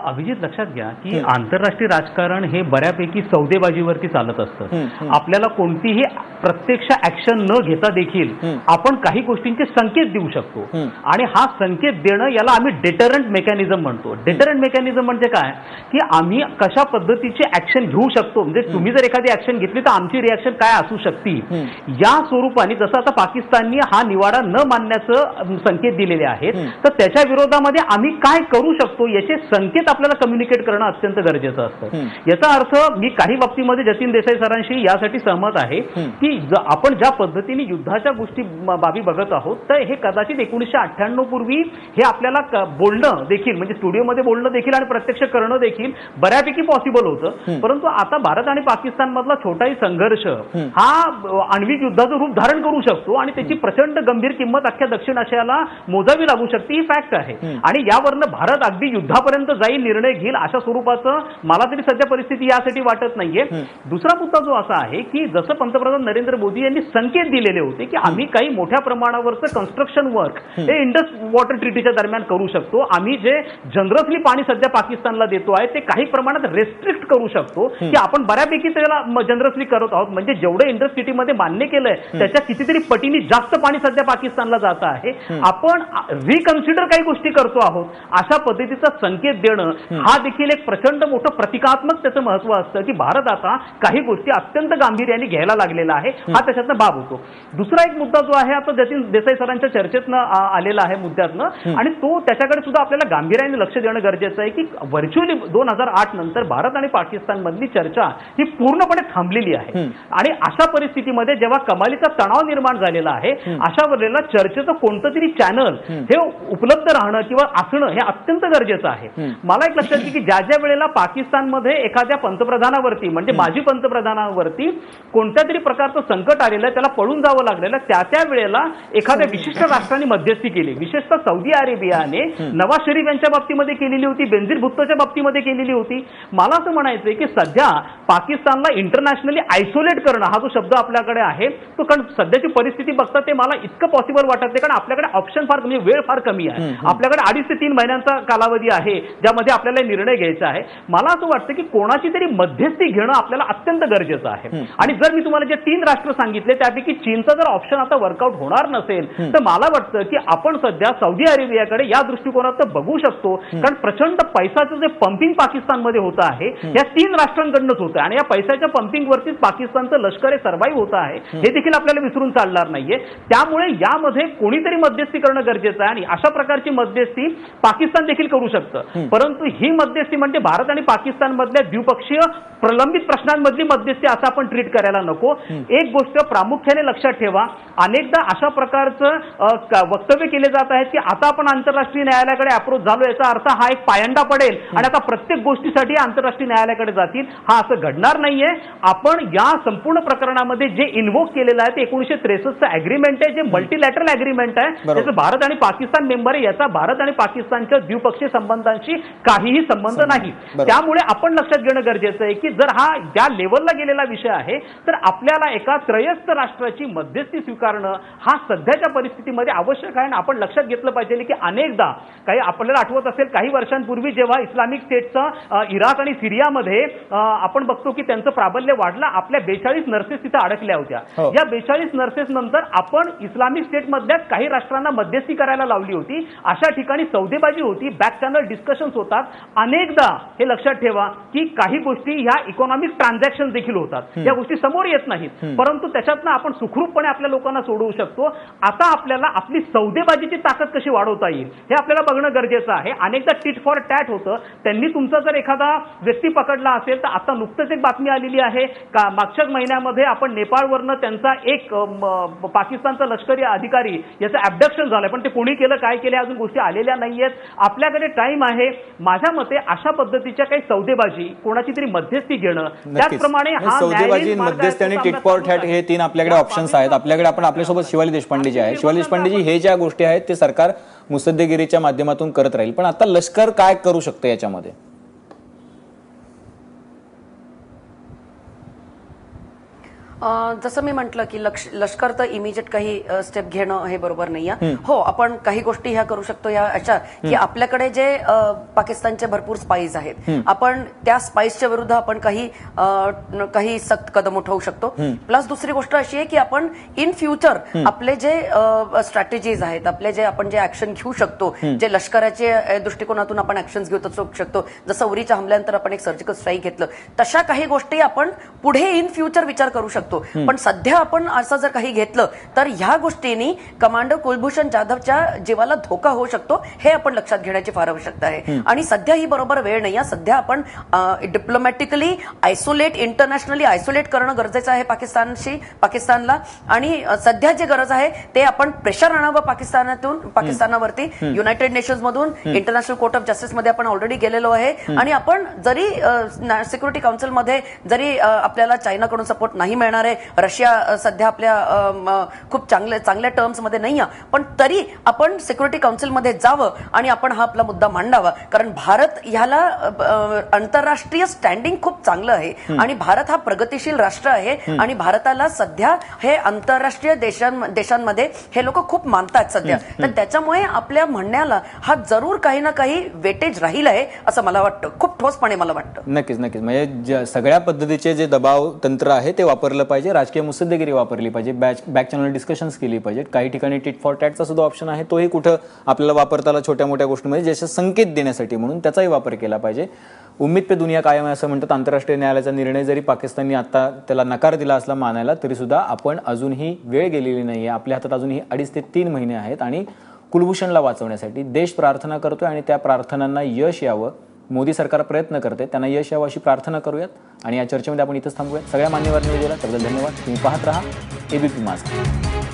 अभिजित लक्षात घ्या की आंतरराष्ट्रीय राजकारण हे बऱ्यापैकी सौदेबाजीवरती चालत असतं. आपल्याला कोणतीही प्रत्यक्ष ऍक्शन न घेता देखील आपण काही गोष्टींचे संकेत देऊ शकतो आणि हा संकेत देणं याला आम्ही डेटरंट मेकॅनिझम म्हणतो. डेटरंट मेकॅनिझम म्हणजे काय की आम्ही कशा पद्धतीची ऍक्शन घेऊ शकतो, म्हणजे तुम्ही जर एखादी ऍक्शन घेतली तर आमची रिॲक्शन काय असू शकते या स्वरूपाने. जसं आता पाकिस्ताननी हा निवाडा न मानण्याचं संकेत दिलेले आहेत, तर त्याच्या विरोधामध्ये आम्ही काय करू शकतो याचे संकेत आपल्याला कम्युनिकेट करणं अत्यंत गरजेचं असतं. याचा अर्थ मी काही बाबतीमध्ये जतीन देसाई सरांशी यासाठी सहमत आहे की आपण ज्या पद्धतीने युद्धाच्या गोष्टी बाबी बघत आहोत, तर हे कदाचित 1998 पूर्वी हे आपल्याला बोलणं देखील, म्हणजे स्टुडिओमध्ये बोलणं देखील आणि प्रत्यक्ष करणं देखील बऱ्यापैकी पॉसिबल होतं. परंतु आता भारत आणि पाकिस्तान मधला छोटाही संघर्ष हा आण्विक युद्धाचं रूप धारण करू शकतो आणि त्याची प्रचंड गंभीर किंमत अख्ख्या दक्षिण आशियाला मोजावी लागू शकते, ही फॅक्ट आहे. आणि यावरनं भारत अगदी युद्धापर्यंत निर्णय घेईल अशा स्वरूपाचं मला तरी सध्या परिस्थिती यासाठी वाटत नाहीये. दुसरा मुद्दा जो असा आहे की जसं पंतप्रधान नरेंद्र मोदी यांनी संकेत दिलेले होते की आम्ही काही मोठ्या प्रमाणावरचं कन्स्ट्रक्शन वर्क हे इंडस वॉटर ट्रीटीच्या दरम्यान करू शकतो, आम्ही जे जनरसली पाणी सध्या पाकिस्तानला देतो आहे ते काही प्रमाणात रेस्ट्रिक्ट करू शकतो, की आपण बऱ्यापैकी त्याला जनरसली करत आहोत. म्हणजे जेवढं इंडस ट्रीटीमध्ये मान्य केलंय त्याच्या कितीतरी पटीने जास्त पाणी सध्या पाकिस्तानला जात आहे, आपण रिकन्सिडर काही गोष्टी करतो आहोत. अशा पद्धतीचा संकेत देणं हा देखील एक प्रचंड मोठं प्रतिकात्मक त्याचं महत्व असतं की भारत आता काही गोष्टी अत्यंत गांभीर्याने घ्यायला लागलेला आहे, हा त्याच्यातनं बाब होतो. दुसरा एक मुद्दा जो आहे आता जतीन देसाई सरांच्या चर्चेतनं आलेला आहे मुद्द्यातनं, आणि तो त्याच्याकडे सुद्धा आपल्याला गांभीर्याने लक्ष देणं गरजेचं आहे की व्हर्च्युअली 2008 नंतर भारत आणि पाकिस्तान मधली चर्चा ही पूर्णपणे थांबलेली आहे. आणि अशा परिस्थितीमध्ये जेव्हा कमालीचा तणाव निर्माण झालेला आहे, अशा वेळेला चर्चेचं कोणतं तरी चॅनल हे उपलब्ध राहणं किंवा असणं हे अत्यंत गरजेचं आहे. मला एक लक्षात की ज्या ज्या वेळेला पाकिस्तानमध्ये एखाद्या पंतप्रधानावरती, म्हणजे माजी पंतप्रधानावरती कोणत्या तरी प्रकारचं संकट आलेलं, त्याला पळून जावं लागलेलं, त्या वेळेला एखाद्या विशिष्ट राष्ट्राने मध्यस्थी केली. विशेषतः सौदी अरेबियाने नवाज शरीफ यांच्या बाबतीमध्ये केलेली होती, बेनझीर भुत्तोच्या बाबतीमध्ये केलेली होती. मला असं म्हणायचंय की सध्या पाकिस्तानला इंटरनॅशनली आयसोलेट करणं हा जो शब्द आपल्याकडे आहे तो, कारण सध्याची परिस्थिती बघता ते मला इतकं पॉसिबल वाटत नाही, कारण आपल्याकडे ऑप्शन फार, म्हणजे वेळ फार कमी आहे. आपल्याकडे 2.5 ते 3 महिन्यांचा कालावधी आहे ज्यामध्ये आपल्याला निर्णय घ्यायचा आहे. मला असं वाटतं की कोणाची तरी मध्यस्थी घेणं आपल्याला अत्यंत गरजेचं आहे. आणि जर मी तुम्हाला जे 3 राष्ट्र सांगितले त्यापैकी चीनचा जर ऑप्शन आता वर्कआउट होणार नसेल तर मला वाटतं की आपण सध्या सौदी अरेबियाकडे या दृष्टिकोनात बघू शकतो, कारण प्रचंड पैशाचं जे पंपिंग पाकिस्तानमध्ये होतं आहे या 3 राष्ट्रांकडूनच होतं आणि या पैशाच्या पंपिंगवरतीच पाकिस्तानचं लष्कर हे सर्व्हाइव्ह होतं आहे, हे देखील आपल्याला विसरून चालणार नाहीये. त्यामुळे यामध्ये कोणीतरी मध्यस्थी करणं गरजेचं आहे आणि अशा प्रकारची मध्यस्थी पाकिस्तान देखील करू शकतं. परंतु ही मध्यस्थी म्हणजे भारत आणि पाकिस्तान मधल्या द्विपक्षीय प्रलंबित प्रश्नांमधली मध्यस्थी असं आपण ट्रीट करायला नको. एक गोष्ट प्रामुख्याने लक्षात ठेवा, अनेकदा अशा प्रकारचं वक्तव्य केले जात आहेत की आता आपण आंतरराष्ट्रीय न्यायालयाकडे अप्रोच झालो, याचा अर्थ हा एक पायंडा पडेल आणि आता प्रत्येक गोष्टीसाठी आंतरराष्ट्रीय न्यायालयाकडे जातील. हा असं घडणार नाहीये. आपण या संपूर्ण प्रकरणामध्ये जे इन्व्होक केलेलं आहे ते 1963 अग्रीमेंट आहे, जे मल्टीलॅटरल अग्रीमेंट आहे, त्याचं भारत आणि पाकिस्तान मेंबर आहे. याचा भारत आणि पाकिस्तानच्या द्विपक्षीय संबंधांशी काहीही संबंध नाही. त्यामुळे आपण लक्षात घेणं गरजेचं आहे की जर हा या लेवलला गेलेला विषय आहे तर आपल्याला एका त्रयस्थ राष्ट्राची मध्यस्थी स्वीकारणं हा सध्याच्या परिस्थितीमध्ये आवश्यक आहे. आणि आपण लक्षात घेतलं पाहिजे की अनेकदा काही आपल्याला आठवत असेल काही वर्षांपूर्वी जेव्हा इस्लामिक स्टेटचं इराक आणि सिरियामध्ये आपण बघतो की त्यांचं प्राबल्य वाढलं, आपल्या 42 नर्सेस तिथे अडकल्या होत्या. या 42 नर्सेस नंतर आपण इस्लामिक स्टेटमधल्या काही राष्ट्रांना मध्यस्थी करायला लावली होती. अशा ठिकाणी सौदेबाजी होती, बॅक चॅनल डिस्कशन्स होतात. अनेकदा हे लक्षात ठेवा की काही गोष्टी ह्या इकॉनॉमिक ट्रान्झॅक्शन देखील होतात, या गोष्टी समोर येत नाहीत, परंतु त्याच्यातनं आपण सुखरूपपणे आपल्या लोकांना सोडवू शकतो. आता आपल्याला आपली सौदेबाजीची ताकद कशी वाढवता येईल हे आपल्याला बघणं गरजेचं आहे. अनेकदा टिट फॉर टॅट होतं. त्यांनी तुमचा जर एखादा व्यक्ती पकडला असेल तर आता नुकतंच एक बातमी आलेली आहे का मागच्याच महिन्यामध्ये आपण नेपाळवरनं त्यांचा एक पाकिस्तानचा लष्करी अधिकारी याचं अबडक्शन झालंय, पण ते कोणी केलं काय केलं अजून गोष्टी आलेल्या नाहीयेत. आपल्याकडे टाइम आहे. माझ्या मते अशा पद्धतीच्या काही सौदेबाजी, कोणाची तरी मध्यस्थी घेणं, त्याचप्रमाणे हा सौदेबाजी, मध्यस्थी आणि टिट फॉर टॅट हे 3 आपल्याकडे ऑप्शन्स आहेत. आपल्याकडे आपण आपल्यासोबत शिवाली देशपांडे जे आहे, शिवाली देशपांडेजी, हे ज्या गोष्टी आहेत ते सरकार मुसद्देगिरीच्या माध्यमातून करत राहील, पण आता लष्कर काय करू शकतं याच्यामध्ये? जसं मी म्हटलं की लष्कर तर इमिजिएट काही स्टेप घेणं हे बरोबर नाहीये. हो, आपण काही गोष्टी ह्या करू शकतो या अशा की आपल्याकडे जे पाकिस्तानचे भरपूर स्पाईज आहेत, आपण त्या स्पाईजच्या विरुद्ध आपण काही सक्त कदम उठवू शकतो. प्लस दुसरी गोष्ट अशी आहे की आपण इन फ्युचर आपले जे स्ट्रॅटेजीज आहेत, आपले जे आपण जे ऍक्शन घेऊ शकतो, जे लष्कराच्या दृष्टिकोनातून आपण ऍक्शन घेऊ शकतो, जसं उरीच्या हमल्यानंतर आपण एक सर्जिकल स्ट्राईक घेतलं, तशा काही गोष्टी आपण पुढे इन फ्युचर विचार करू शकतो. पण सध्या आपण असं जर काही घेतलं तर ह्या गोष्टींनी कमांडर कुलभूषण जाधवच्या जीवाला धोका होऊ शकतो, हे आपण लक्षात घेण्याची फार आवश्यकता आहे. आणि सध्या ही बरोबर वेळ नाही. सध्या आपण डिप्लोमॅटिकली इंटरनॅशनली आयसोलेट करणं गरजेचं आहे पाकिस्तानला. आणि सध्या जे गरज आहे ते आपण प्रेशर आणावं पाकिस्तानावरती. युनायटेड नेशन्स मधून इंटरनॅशनल कोर्ट ऑफ जस्टिस मध्ये आपण ऑलरेडी गेलेलो आहे. आणि आपण जरी सिक्युरिटी काउन्सिलमध्ये जरी आपल्याला चायनाकडून सपोर्ट नाही मिळणार आहे, रशिया सध्या आपल्या खूप चांगल्या टर्म्स मध्ये नाही आहे, पण तरी आपण सिक्युरिटी काउन्सिलमध्ये जावं आणि आपण हा आपला मुद्दा मांडावा. कारण भारत ह्याला आंतरराष्ट्रीय स्टँडिंग खूप चांगलं आहे आणि भारत हा प्रगतिशील राष्ट्र आहे. आणि भारताला सध्या हे आंतरराष्ट्रीय देशांमध्ये हे लोक खूप मानतात सध्या. तर त्याच्यामुळे आपल्या म्हणण्याला हा जरूर काही ना काही वेटेज राहील आहे असं मला वाटतं, खूप ठोसपणे मला वाटतं. नक्कीच. म्हणजे सगळ्या पद्धतीचे जे दबाव तंत्र आहे ते वापरलं पाहिजे, राजकीय मुसद्देगिरी वापरली पाहिजे, बॅक चॅनल डिस्कशन्स केली पाहिजेत. काही ठिकाणी टिट फॉर टॅटचा सुद्धा ऑप्शन आहे, तोही कुठं आपल्याला वापरता आला छोट्या मोठ्या गोष्टींमध्ये ज्याचे संकेत देण्यासाठी, म्हणून त्याचाही वापर केला पाहिजे. उम्मीद पे दुनिया कायम आहे असं म्हणतात. आंतरराष्ट्रीय न्यायालयाचा निर्णय जरी पाकिस्तानने आता त्याला नकार दिला असला मानायला, तरी सुद्धा आपण अजूनही वेळ गेलेली नाहीये. आपल्या हातात अजूनही 2.5 ते 3 महिने आहेत आणि कुलभूषणला वाचवण्यासाठी देश प्रार्थना करतोय आणि त्या प्रार्थनांना यश यावं. मोदी सरकार प्रयत्न करते, त्यांना यश यावं अशी प्रार्थना करूयात आणि या चर्चेमध्ये आपण इथंच थांबूयात. सगळ्या मान्यवरांनी दिला त्याबद्दल धन्यवाद. तुम्ही पाहत राहा एबीपी माझा.